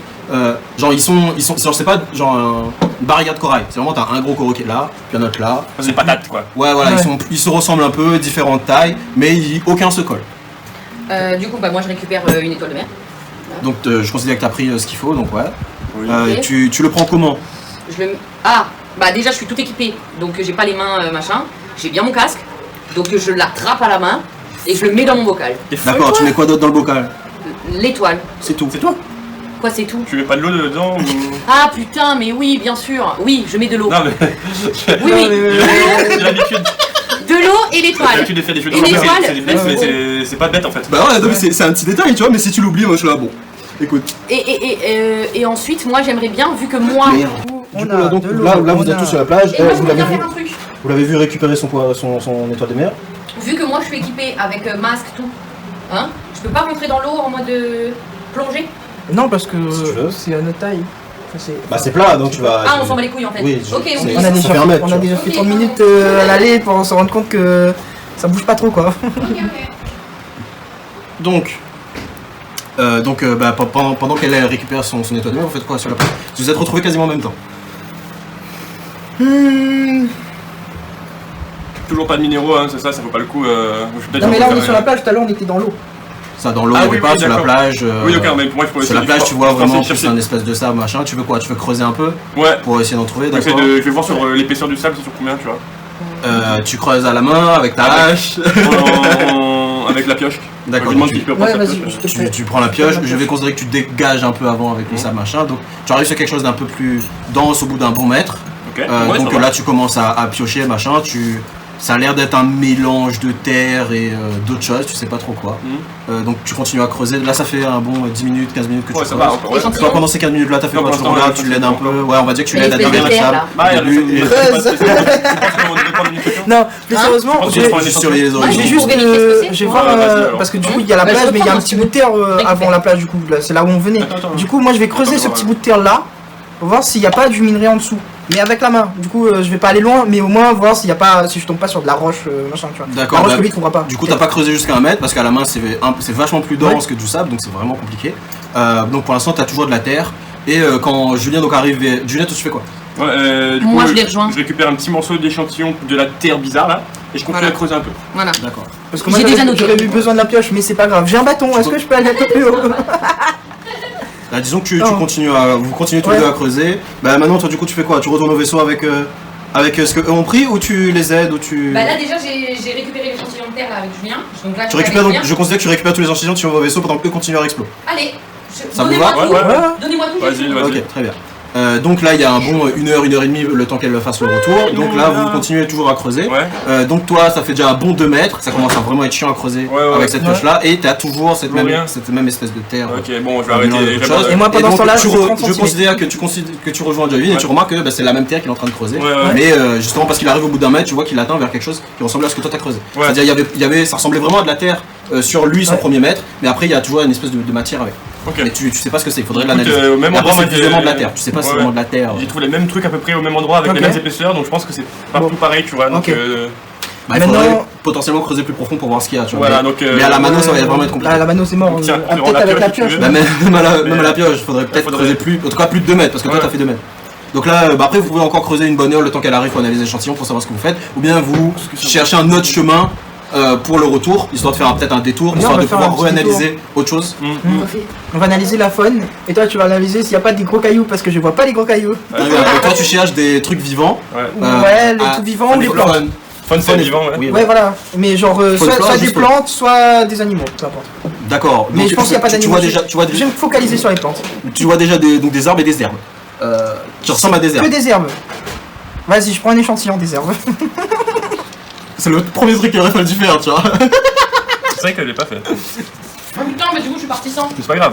Genre ils sont genre c'est pas genre une barrière de corail, c'est vraiment t'as un gros coraux qui est là, puis un autre là. C'est des patates quoi. Ouais voilà, Ouais. ils se ressemblent un peu, différentes tailles, mais aucun se colle. Du coup, bah, moi je récupère une étoile de mer. Donc je considère que tu as pris ce qu'il faut, donc ouais. Oui. Ok. Tu le prends comment? Je le... Ah, bah déjà je suis tout équipé, donc j'ai pas les mains machin. J'ai bien mon casque, donc je l'attrape à la main et je le mets dans mon bocal. T'es fou, D'accord, toi tu mets quoi d'autre dans le bocal? L'étoile. C'est tout. C'est toi. Quoi, c'est tout? Tu mets pas de l'eau dedans ou... Ah putain, mais oui, bien sûr. Oui, je mets de l'eau. Non mais... Oui, oui. J'ai l'habitude. De l'eau et J'ai l'étoile. l'habitude de faire des jeux de Une rôle, étoile. c'est des blagues, mais c'est pas bête en fait. Bah ouais, non, mais c'est un petit détail, tu vois, mais si tu l'oublies, moi je suis là, bon. Écoute. Et ensuite, moi j'aimerais bien, vu que moi. Merde. On Du coup, a donc, de l'eau, là on vous êtes a- tous sur la plage, Et moi vous j'aimerais l'avez bien vu, faire un truc. vous l'avez vu récupérer son étoile de mer. Vu que moi je suis équipée avec masque, tout, hein, je peux pas rentrer dans l'eau en mode plongée. Non, parce que Si tu veux. c'est à notre taille. Enfin, Bah c'est plat, donc tu vas... Ah, on s'en bat les couilles en fait. Oui, ok, c'est- on On a Ça déjà, fait un mètre, on tu a vois. déjà fait Ok, 30 pardon. minutes à l'aller pour se rendre compte que ça bouge pas trop quoi. Donc, pendant qu'elle récupère son étoile de mer, vous faites quoi sur la plage? Vous vous êtes retrouvés quasiment en même temps. toujours pas de minéraux, hein, c'est ça vaut pas le coup. Non, mais là, on est sur la plage, tout à l'heure, on était dans l'eau. Ça, dans l'eau, Ah il n'y avait oui, pas, oui, sur la d'accord. plage. Oui, ok, mais pour moi, je pourrais Sur la essayer plage, de- tu vois je pensais vraiment de plus chercher. un espèce de sable, machin. Tu veux quoi? Tu veux creuser un peu Ouais. pour essayer d'en trouver, J'essaie d'accord? je vais voir sur l'épaisseur du sable, c'est sur combien, tu vois. Tu creuses à la main, avec ta hache. Avec la pioche. D'accord, Je demande tu- si je peux Ouais, prendre sa vas-y, pioche. je te fais. Tu prends la pioche, La je vais pioche. considérer que tu dégages un peu avant avec le sable machin, donc tu arrives sur quelque chose d'un peu plus dense au bout d'un bon mètre. Ok. Ouais, Donc ça va. là tu commences à piocher machin, ça a l'air d'être un mélange de terre et d'autres choses, tu sais pas trop quoi. Donc tu continues à creuser, là ça fait un bon 10 minutes, 15 minutes que tu Ouais, ça creuses. va encore. Ouais. Échantillon. Toi pendant ces 15 minutes là t'as fait Non, quoi? Tu pour l'instant, regardes, ouais, tu l'aides un peu, ouais on va dire que tu Mais l'aides à l'espèce derrière de le terre, sable. là. Ah, il y a Et- Non, mais Hein sérieusement, Je pense je que vais je prends Juste surveiller les Moi, je vais origines. juste. Pour vérifier ce que c'est. Je vais Ouais, voir. vas-y, alors. Parce que du coup, il y a la Bah, je plage, mais il y a un reprends, petit moi, bout de terre Récupère. avant la plage, du coup. Là, c'est là où on venait. Attends. Du coup, moi, je vais creuser Attends, ce ouais. petit bout de terre là. Pour voir s'il n'y a pas du minerai en dessous. Mais avec la main. Du coup, je vais pas aller loin, mais au moins voir s'il y a pas. Si je tombe pas sur de la roche, machin, tu vois. D'accord, La roche bah, que lui trouvera pas. Du coup, t'as pas creusé jusqu'à 1 mètre parce qu'à la main c'est vachement plus dense que du sable, donc c'est vraiment compliqué. Donc pour l'instant, t'as toujours de la terre. Et quand Julien donc arrive, Julien, toi tu fais quoi? Ouais, du Moi, coup, je les rejoins. Je récupère un petit morceau d'échantillon de la terre bizarre là, et je continue Voilà. à creuser un peu. Voilà. D'accord. Parce que moi, J'ai déjà j'aurais noté. j'aurais eu besoin de la pioche, mais c'est pas grave. J'ai un bâton, est-ce que je peux aller un peu plus haut? Là, disons que tu Non. continues vous continuez tous les Ouais. deux à creuser. Bah maintenant, toi du coup, tu fais quoi? Tu retournes au vaisseau avec ce que eux ont pris ou tu les aides ou tu. Bah là déjà j'ai récupéré l'échantillon de terre là avec Julien. Donc là Tu je récupères vais donc, avec je considère que tu récupères tous les échantillons, tu vas au vaisseau pendant que eux continuent leur explo. Julien. Allez, Ça vous donnez-moi va tout. Ouais, ouais. Donnez-moi tout. Vas-y, j'ai tout. vas-y. Ok, très bien. Donc là, il y a un bon 1 heure et demie le temps qu'elle fasse le retour. Donc là, vous continuez toujours à creuser. Ouais. Donc toi, ça fait déjà un bon 2 mètres. Ça commence à vraiment être chiant à creuser Ouais, ouais. avec cette pioche là. Et t'as toujours cette Toujours rien. même espèce de terre. Ok, bon, je vais Au milieu arrêter. de je vais choses. pas- Et moi, pendant donc, ce temps-là, tu je fais 30 je centimètres. considère que tu rejoins Jovin et Ouais. tu remarques que c'est la même terre qu'il est en train de creuser. Ouais, ouais. Mais justement parce qu'il arrive au bout d'1 mètre, tu vois qu'il atteint vers quelque chose qui ressemblait à ce que toi t'as creusé. Ouais. C'est-à-dire ça ressemblait vraiment à de la terre sur lui son Ouais. premier mètre, mais après il y a toujours une espèce de matière avec. Ok. Mais tu sais pas ce que c'est, il faudrait Écoute, l'analyser. au même Et après endroit, c'est moi, vraiment j'ai- de la terre, tu sais pas si c'est Ouais, vraiment de la terre. J'ai trouvé les mêmes trucs à peu près au même endroit avec Ok. les mêmes épaisseurs, donc je pense que c'est partout Bon. pareil, tu vois. Donc, Ok. Bah, il faudrait Maintenant- potentiellement creuser plus profond pour voir ce qu'il y a, tu vois. Voilà, mais, donc, mais à la mano ça va vraiment être compliqué. Ah, la mano, c'est mort. Donc, tiens, Ah, tu peut-être rends la avec la pioche, si tu pioche. veux. Bah, même à la Mais- pioche, il faudrait peut-être faudrait- creuser plus, en tout cas plus de 2 mètres, parce que toi Ouais. t'as fait 2 mètres. Donc là, bah, après vous pouvez encore creuser une bonne heure le temps qu'elle arrive pour analyser l'échantillon pour savoir ce que vous faites, ou bien vous cherchez un autre chemin pour le retour, histoire de faire peut-être un détour, Non, histoire on va de faire pouvoir un petit réanalyser autre chose. On va analyser la faune. Et toi, tu vas analyser s'il n'y a pas des gros cailloux, parce que je vois pas les gros cailloux. Et toi tu cherches des trucs vivants. Ouais. Ouais, les à- tout vivants ou les fun- plantes. fun- Fun, c'est vivant, ouais. Oui, Ouais, voilà. Mais genre, Faune, soit flore, des juste plantes, soit des animaux, peu importe. D'accord. Mais Donc, je pense qu'il n'y a pas tu d'animaux. vois déjà, Je vais me focaliser sur les plantes. tu vois déjà des arbres et des herbes. Qui ressemblent à des Que herbes. des herbes. Vas-y, je prends un échantillon des herbes. C'est le premier truc qu'il aurait fallu faire, tu vois. C'est vrai que je l'ai pas fait. Oh putain, mais du coup je suis parti sans. C'est pas grave.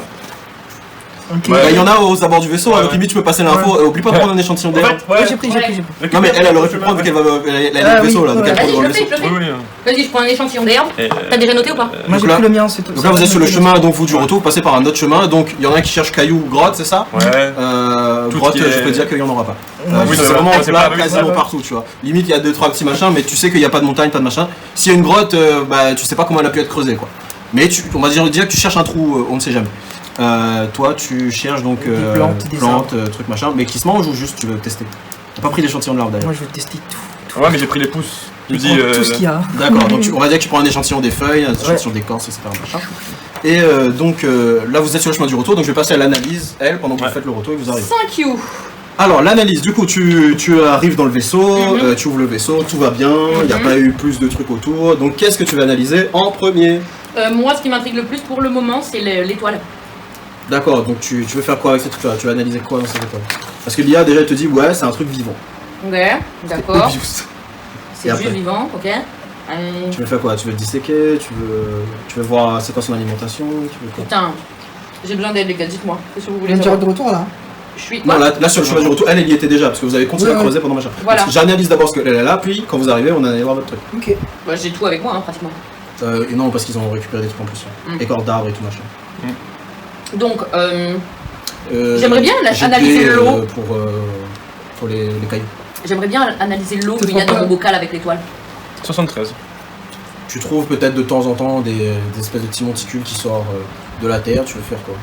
Ok. Ouais. Bah, il y en a aux abords du vaisseau, Ouais, donc ouais. limite tu peux passer l'info. Oublie pas de prendre un échantillon En d'herbe. fait, Ouais, j'ai pris. Non mais elle aurait pu prendre vu qu'elle va elle Ah est au vaisseau oui, là, donc ouais. elle prend Vas-y, devant je le le fais, vaisseau. je le fais. Oui, oui. Vas-y, je prends un échantillon d'herbe. Et, T'as déjà noté ou pas Moi, j'ai là- pris le mien, c'est tout. Donc là vous êtes sur le chemin, donc vous du retour, vous passez par un autre chemin, donc il y en a un qui cherche caillou ou grotte, c'est ça? Ouais. Tout Grotte, ce qui est- je peux dire qu'il y en aura pas. Ouais, oui, c'est c'est vraiment vrai, c'est plat pas- quasiment ouais. partout, tu vois. Limite il y a 2-3 petits machins, mais tu sais qu'il n'y a pas de montagne, pas de machin. S'il y a une grotte, bah tu sais pas comment elle a pu être creusée quoi. Mais on va dire que tu cherches un trou, on ne sait jamais. Toi tu cherches donc Des plantes, des trucs machin, mais qui se mangent ou juste tu veux tester? T'as pas pris l'échantillon de l'arbre d'ailleurs. Moi, je vais tester tout. Ouais, mais j'ai pris les pouces. Je me Je dis. prends tout ce qu'il y a. D'accord, donc on va dire que tu prends un échantillon des feuilles, un échantillon d'écorce, etc. machin. Et donc là vous êtes sur le chemin du retour, donc je vais passer à l'analyse, elle, pendant que Ouais. vous faites le retour et vous arrivez. 5 you. Alors l'analyse, du coup tu arrives dans le vaisseau, tu ouvres le vaisseau, tout va bien, il n'y a pas eu plus de trucs autour, donc qu'est-ce que tu vas analyser en premier? Moi ce qui m'intrigue le plus pour le moment c'est l'étoile. D'accord, donc tu veux faire quoi avec cette truc-là? Tu vas analyser quoi dans cette étoile? Parce que l'IA déjà elle te dit ouais c'est un truc vivant. Ouais, d'accord. Obvious. C'est Et juste après vivant, ok. Tu veux faire quoi? Tu veux le disséquer? Tu veux voir c'est quoi son alimentation? Tu veux quoi? Putain, j'ai besoin d'aide les gars, dites-moi. Qu'est-ce que vous On voulez est savoir? de retour là. Je suis Non, quoi? là sur le chemin du retour, elle y était déjà parce que vous avez continué Ouais, à creuser pendant machin. Voilà. Donc, j'analyse d'abord ce qu'elle est là, puis quand vous arrivez, on analyse voir votre truc. Ok. Bah, j'ai tout avec moi, hein, pratiquement. Et non, parce qu'ils ont récupéré des trucs en plus. Écorce d'arbres et tout machin. Donc, j'aimerais bien GP, analyser l'eau. Pour les cailloux. J'aimerais bien analyser l'eau C'est qu'il y a trop dans mon bien. bocal avec l'étoile. 73. Tu trouves peut-être de temps en temps des espèces de petits monticules qui sortent de la terre, tu veux faire quoi?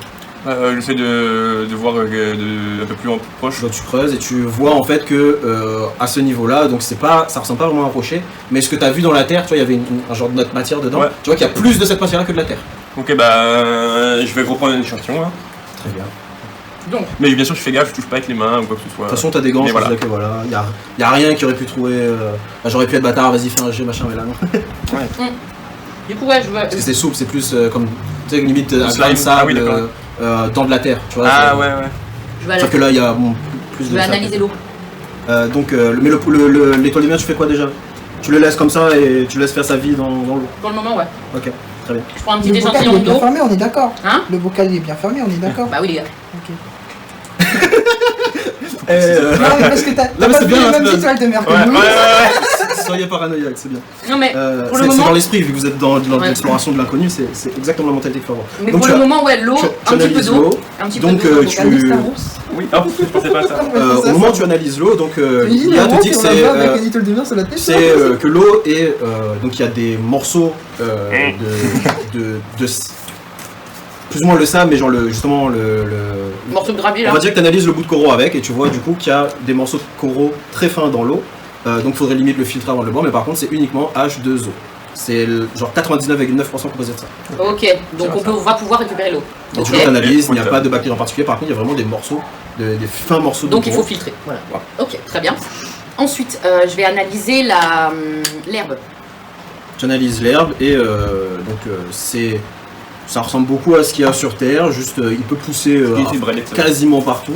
Le fait de voir un peu plus proche. Donc tu creuses et tu vois en fait que à ce niveau-là, donc ça ressemble pas vraiment à un rocher, mais ce que tu as vu dans la terre, tu vois, il y avait un genre de notre matière dedans. Ouais. Tu vois qu'il y a plus de cette matière-là que de la terre. Ok, bah je vais reprendre un échantillon là. Très bien. Donc, Mais bien sûr, je fais gaffe, je touche pas avec les mains ou quoi que ce soit. De toute façon, t'as des gants, Mais je voilà. disais que voilà, y a rien qui aurait pu trouver. J'aurais pu être bâtard, vas-y, fais un jet, machin, mais là non. du coup, ouais, je veux. Parce que c'est souple, c'est plus comme, tu sais, limite un Slime. grain de sable Ah oui, d'accord. dans de la terre, tu vois. Ah ouais, ouais. Je vais, Sauf que là, il y a plus je de vais sable. analyser l'eau. Donc, mais l'étoile de mer, tu fais quoi déjà? Tu le laisses comme ça et tu laisses faire sa vie dans l'eau. Pour le moment, ouais. Ok, très bien. Je prends un petit Le bocal il échantillon est bien d'eau. fermé, on est d'accord. Hein? Le bocal il est bien fermé, on est d'accord. Bah oui, les gars. Ok. Et, Non, mais parce que t'as mais pas c'est vu bien, les là, mêmes c'est étoiles de mer que Ouais, nous. ouais. soyez paranoïaque, c'est bien. Non, mais pour le C'est moment. dans l'esprit, vu que vous êtes dans Ouais. l'exploration de l'inconnu, c'est exactement la mentalité qu'il faut avoir. Mais Donc pour tu le as- moment, ouais, l'eau, tu un petit peu analyses d'eau. l'eau. Un petit peu Donc, d'eau. dans le tu- bocal. Star Wars. Oui, oh, je pensais pas à ça. Au moment où tu analyses l'eau, donc Imagine, l'IA vraiment, te dit que si on c'est la voit avec une étoile de mer sur la tête. c'est que l'eau est donc il y a des morceaux de plus ou moins le sable, mais genre justement le Morceau de gravier on là. va dire que tu analyses le bout de coraux avec et tu vois du coup qu'il y a des morceaux de coraux très fins dans l'eau, donc il faudrait limite le filtrer avant de le boire, mais par contre c'est uniquement H2O. C'est genre 99,9% composé de ça. Ok, donc on va pouvoir récupérer l'eau. Et Ok. tu l'analyses, il n'y a Ok. pas de bactéries en particulier, par contre il y a vraiment des morceaux, des fins morceaux de Donc il faut coraux. filtrer. Voilà. Voilà. Ok, très bien. Ensuite, je vais analyser l'herbe. Tu analyses l'herbe et ça ressemble beaucoup à ce qu'il y a sur Terre, juste il peut pousser Il était brûlé, ça. quasiment partout.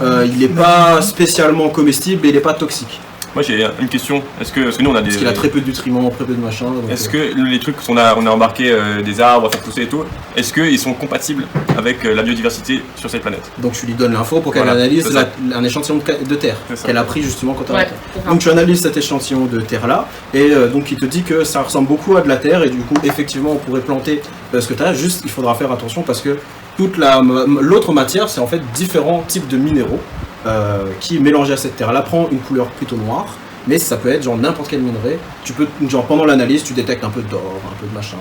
Il n'est pas spécialement comestible et il n'est pas toxique. Moi j'ai une question. Est-ce que nous on a des. Parce qu'il a très peu de nutriments, très peu de machin. donc, Est-ce que les trucs qu'on a embarqué des arbres à faire pousser et tout, est-ce qu'ils sont compatibles avec la biodiversité sur cette planète? donc tu lui donnes l'info pour qu'elle Voilà, analyse c'est ça. un échantillon de terre C'est ça. qu'elle a pris justement quand elle Ouais. a terre. Donc tu analyses cet échantillon de terre là et donc il te dit que ça ressemble beaucoup à de la terre et du coup effectivement on pourrait planter ce que tu as, juste il faudra faire attention parce que toute l'autre matière c'est en fait différents types de minéraux qui mélangés à cette terre là prend une couleur plutôt noire. Mais ça peut être genre n'importe quel minerai. Tu peux, genre pendant l'analyse, tu détectes un peu d'or, un peu de machin.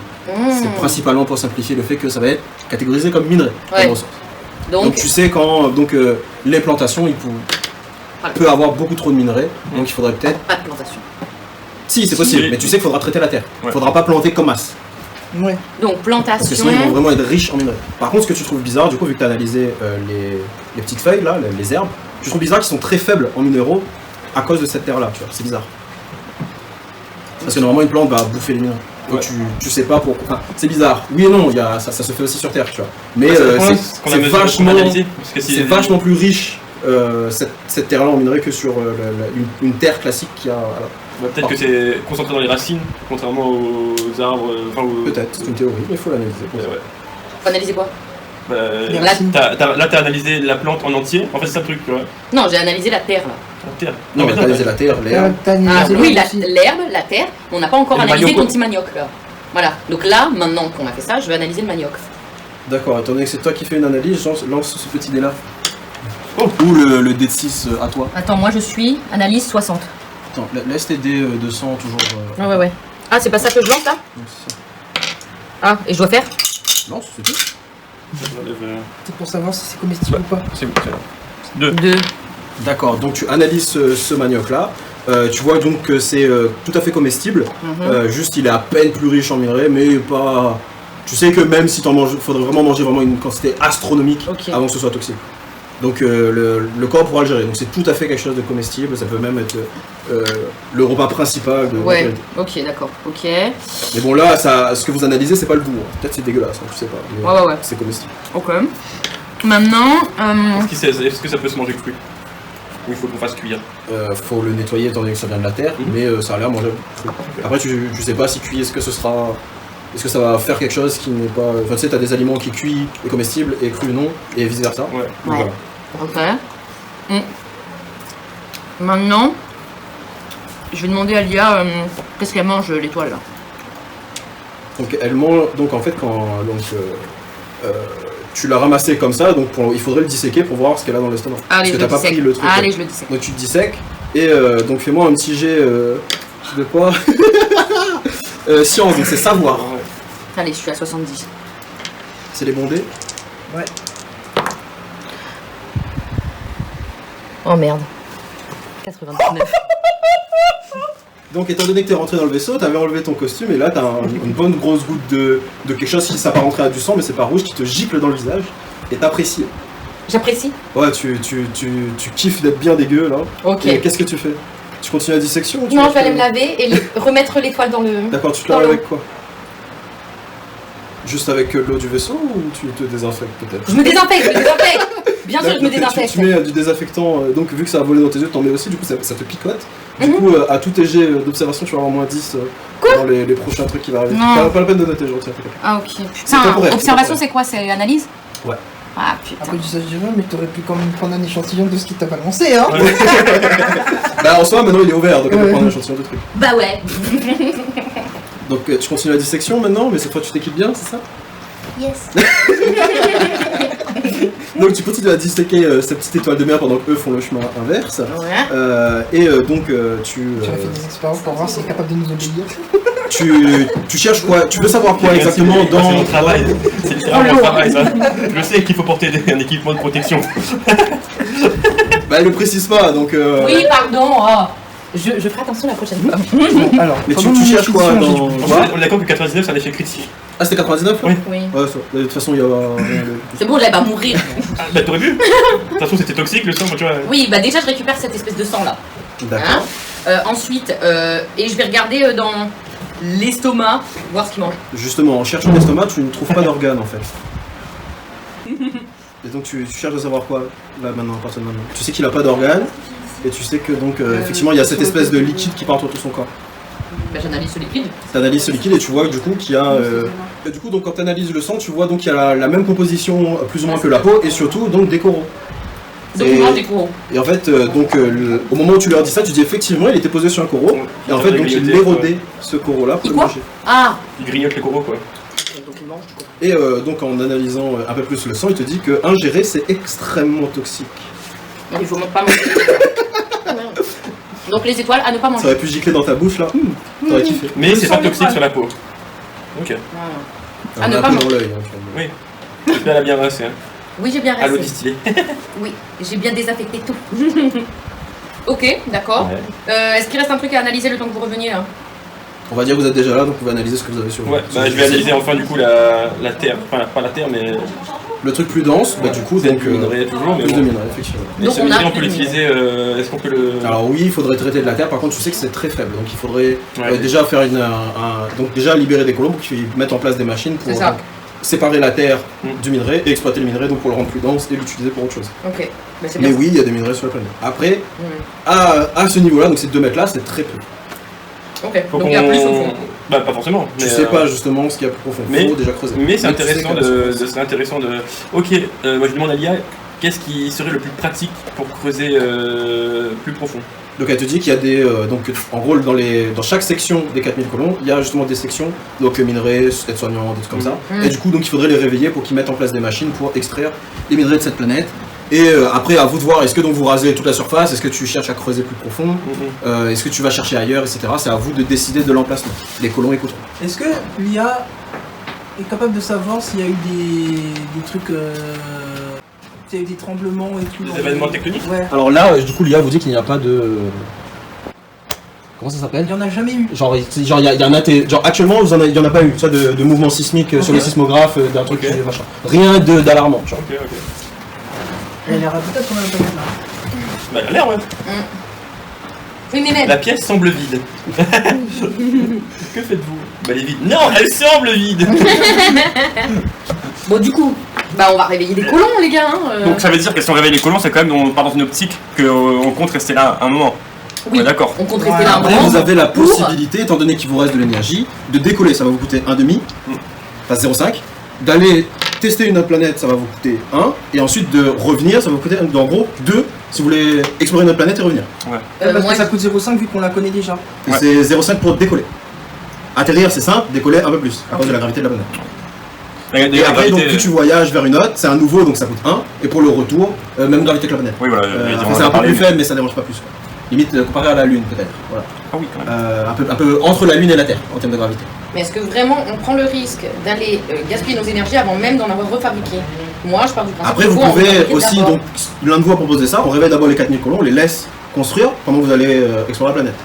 C'est principalement pour simplifier le fait que ça va être catégorisé comme minerai. Ouais. comme ressource. Donc Donc, tu sais quand les plantations, Voilà. peut avoir beaucoup trop de minerais. Donc il faudrait peut-être. pas de plantation. Si c'est possible, Si. mais tu sais qu'il faudra traiter la terre. Il Ouais. faudra pas planter comme masse. Ouais. Donc Parce que plantation. sinon ils vont vraiment être riches en minerais. Par contre, ce que tu trouves bizarre, du coup, vu que tu as analysé les petites feuilles là, les herbes, tu trouves bizarre qu'ils sont très faibles en minéraux à cause de cette terre là, tu vois. C'est bizarre. Parce que normalement une plante va bouffer les minéraux. Et Ouais. tu sais pas pourquoi. Enfin, c'est bizarre. Oui et non, ça se fait aussi sur Terre, tu vois. Mais Ça dépend de c'est ce qu'on a c'est mesuré, vachement, qu'on a analysé, parce que si- c'est vachement plus riche cette terre-là en minerais que sur une terre classique qui a. Bah, peut-être que c'est concentré dans les racines, contrairement aux arbres. Enfin, Peut-être, c'est une théorie, mais il faut l'analyser. Ouais. Faut analyser quoi? Bah, Les Là, racines. là, t'as analysé la plante en entier. En fait, c'est ça le truc, tu vois. Non, j'ai analysé la terre là. La terre. Non, mais mais t'as analysé la terre, l'herbe. T'as Ah analysé oui, l'eau aussi. l'herbe, la terre. On n'a pas encore Et le analysé manioc, ton quoi. petit manioc là. Voilà. Donc là, maintenant qu'on a fait ça, je vais analyser le manioc. D'accord, étant donné que c'est toi qui fais une analyse, lance ce petit dé là. Ou le dé de 6 à toi. Attends, moi je suis analyse 60. Attends, laisse tes dés de 100 toujours. Ouais. Ah, c'est pas ça que je lance là? donc c'est ça. Ah, et je dois faire? Lance, c'est tout. C'est pour savoir si c'est comestible ou pas. C'est bon, c'est là. 2. 2. D'accord, donc tu analyses ce manioc-là. Tu vois donc que c'est tout à fait comestible. Juste, il est à peine plus riche en minerais, mais pas. Tu sais que même si t'en manges, faudrait vraiment manger vraiment une quantité astronomique Ok. avant que ce soit toxique. Donc le corps pourra le gérer. Donc c'est tout à fait quelque chose de comestible. Ça peut même être le repas principal de Ouais, l'humanité. ok, d'accord, ok. Mais bon là, ce que vous analysez, c'est pas le goût. Hein. Peut-être c'est dégueulasse, hein, je sais pas. Mais Ouais. c'est comestible. Ok. Maintenant, Est-ce que ça peut se manger cru? Ou il faut qu'on fasse cuire? Faut le nettoyer étant donné que ça vient de la terre, mais ça a l'air mangeable. Après, tu sais pas si cuit, est-ce que ça va faire quelque chose qui n'est pas. Enfin, tu sais, t'as des aliments qui cuits et comestibles et crus non, et vice versa. Ouais. Donc, Ouais. voilà. ok. Maintenant, je vais demander à Lia qu'est-ce qu'elle mange l'étoile là. Donc, elle mange. Donc, en fait, quand tu l'as ramassé comme ça, donc il faudrait le disséquer pour voir ce qu'elle a dans l'estomac. Parce Allez, que je le t'as pas pris dissèque. le truc. Allez, je le dissèque. Donc, tu dissèques et donc fais-moi un petit jet de quoi Science, donc c'est savoir. Ouais. Allez, je suis à 70. C'est les bons dés. Ouais. Oh merde. 99. Donc étant donné que t'es rentré dans le vaisseau, t'avais enlevé ton costume et là t'as une bonne grosse goutte de quelque chose qui s'apparenterait à du sang mais c'est pas rouge qui te gicle dans le visage et t'apprécies. J'apprécie. Ouais, tu kiffes d'être bien dégueu là. Ok. Et qu'est-ce que tu fais? Tu continues la dissection ou tu Non, je restes- vais aller me laver et remettre l'étoile dans le... D'accord, tu te dans laves l'eau. avec quoi? Juste avec l'eau du vaisseau ou tu te désinfectes peut-être? Je me désinfecte. Bien sûr, je me Donc, désinfecte. Tu mets du désinfectant, donc vu que ça a volé dans tes yeux, t'en mets aussi, du coup ça te picote. Du Mhm. coup, à tous tes jets d'observation, tu vas avoir moins 10 dans les prochains trucs qui vont arriver. Non. Pas la peine de noter, je retiens. Ah ok. C'est Putain, temporaire, observation c'est c'est quoi? C'est analyse? Ouais. Ah putain. Après, tu sais, je dis non, mais t'aurais pu quand même prendre un échantillon de ce qui t'a balancé, hein. Bah en soi, maintenant il est ouvert, donc on peut Ouais. prendre un échantillon de trucs. Bah ouais. Donc tu continues la dissection maintenant, mais cette fois tu t'équipes bien, c'est ça? Yes. Donc tu continues à disséquer cette petite étoile de mer pendant qu'eux font le chemin inverse. Ouais. Donc J'aurais fait des expériences pour voir s'il est capable de nous obéir. tu cherches quoi? Tu veux savoir quoi exactement C'est dans... mon travail. C'est littéralement mon travail, ça. Je sais qu'il faut porter un équipement de protection. Bah elle le précise pas, donc... Oui, pardon. Oh. Je ferai attention la prochaine fois. Bon, alors, Mais pendant tu mon cherches quoi expédition, dans... j'ai dû- Quoi On est d'accord que 99 c'est un échec critique. Ah c'était 99 là? Oui. Oui. Ouais, ça. De toute façon il y a rien de... C'est bon, là, elle va mourir. Ah, bah t'aurais vu. De toute façon c'était toxique le sang, tu vois. Oui, bah déjà, je récupère cette espèce de sang là. D'accord. Ensuite, et je vais regarder dans l'estomac, voir ce qu'il mange. Justement, en cherchant l'estomac, tu ne trouves pas d'organes en fait. Et donc tu cherches à savoir quoi là maintenant, à partir de maintenant. Tu sais qu'il a pas d'organes, et tu sais que donc effectivement il y a cette espèce de liquide qui part entre tout son corps. Bah, j'analyse ce liquide. Tu analyses ce liquide et tu vois du coup qu'il y a... Et du coup donc quand tu analyses le sang, tu vois donc qu'il y a la même composition plus ou moins que la peau, et surtout donc des coraux. Donc, Et- je mange des coraux. Et en fait, au moment où tu leur dis ça, tu dis effectivement il était posé sur un coraux, et en fait donc il grignotait, érodait ce coraux-là pour Il le quoi manger. Ah. Il grignote les coraux quoi. Donc, il mange du coup. Et donc en analysant un peu plus le sang, il te dit que ingérer c'est extrêmement toxique. Donc, il faut pas manger. Donc, les étoiles à ne pas Ça manger. aurait pu gicler dans ta bouche là, t'aurais kiffé. Mais Le c'est sang pas toxique d'étoile. sur la peau. Ok. Ah, ne Un pas peu dans manger. l'œil. Hein, tu vois. Oui. Elle a bien rincé. Hein. Oui, j'ai bien À l'eau resté. distillée. Oui, j'ai bien désaffecté tout. Ok, d'accord. Ouais. Est-ce qu'il reste un truc à analyser le temps que vous reveniez là? On va dire que vous êtes déjà là, donc vous pouvez analyser ce que vous avez sur vous. Ouais, bah je vais analyser enfin du coup la terre. Enfin pas la terre mais Le truc plus dense, bah du coup c'est donc du minerai toujours mais plus de bon. minerais effectivement. Et Donc, ce on a minerai on plus peut de l'utiliser, est-ce qu'on peut le... Alors oui, il faudrait traiter de la terre, par contre tu sais que c'est très faible, donc il faudrait Ouais. déjà faire donc déjà libérer des colons pour qu'ils mettent en place des machines pour C'est ça. donc, séparer la terre Mm. du minerai et exploiter le minerai donc pour le rendre plus dense et l'utiliser pour autre chose. Ok, bah, c'est bien. Mais oui, il y a des minerais sur la planète. Après, Hmm. à ce niveau-là, donc ces 2 mètres là, c'est très peu. Ok, Faut donc il y a plus au qu'on... fond. Bah pas forcément. Tu mais, sais pas justement ce qu'il y a plus profond, mais- faut déjà creuser. Mais c'est Mais tu sais intéressant qu'à la de... surface. serait intéressant de... Ok, moi je demande à l'IA qu'est-ce qui serait le plus pratique pour creuser plus profond. Donc elle te dit qu'il y a des... donc en gros, dans chaque section des 4000 colons, il y a justement des sections, donc minerais, aides-soignants, des trucs comme ça. Mhm. Et du coup, donc il faudrait les réveiller pour qu'ils mettent en place des machines pour extraire les minerais de cette planète. Et après, à vous de voir, est-ce que donc vous rasez toute la surface, est-ce que tu cherches à creuser plus profond, est-ce que tu vas chercher ailleurs, etc. C'est à vous de décider de l'emplacement. Les colons écouteront. Est-ce que l'IA est capable de savoir s'il y a eu des trucs. S'il y a eu des tremblements et tout Des dans événements les- tectoniques. Ouais. Alors là, du coup, l'IA vous dit qu'il n'y a pas de... Comment ça s'appelle? Il n'y en a jamais eu. Genre, il y a un genre actuellement, il y en a pas eu, ça, de mouvements sismiques sur le sismographe, d'un truc, Ok. machin. Rien d'alarmant, genre. Ok. Il y a l'air peut-être qu'on a pas là. Bah il a l'air ouais. Oui, mais même. La pièce semble vide. Que faites-vous? Bah elle est vide. Non, elle semble vide. Bon, du coup, bah on va réveiller des colons, les gars. Hein, Donc ça veut dire que si on réveille les colons, c'est quand même on part dans une optique qu'on compte rester là un moment. oui, Ouais, d'accord. on compte rester là un Après, moment. vous avez la pour- possibilité, étant donné qu'il vous reste de l'énergie, de décoller, ça va vous coûter 1,5, enfin 0,5. D'aller tester une autre planète, ça va vous coûter 1. Et ensuite de revenir, ça va vous coûter, en gros, 2 si vous voulez explorer une autre planète et revenir. Parce moi, que ça coûte 0,5 vu qu'on la connaît déjà. Et Ouais. c'est 0,5 pour décoller. Atterrir, c'est simple, décoller un peu plus, à cause de la gravité de la planète. Et après, donc, plus tu voyages vers une autre, c'est un nouveau, donc ça coûte 1. Et pour le retour, même gravité que la planète. Oui voilà, Enfin, c'est un peu plus faible, mais ça dérange pas plus. Quoi. Limite, comparé à la Lune, peut-être. Voilà. Ah oui quand même. Un peu entre la Lune et la Terre, en termes de gravité. Mais est-ce que vraiment on prend le risque d'aller gaspiller nos énergies avant même d'en avoir refabriqué? Moi, je pars du principe. Après, vous qu'on pouvez réveille aussi, d'abord. donc, l'un de vous a proposé ça, on réveille d'abord les 4000 colons, on les laisse construire pendant que vous allez explorer la planète.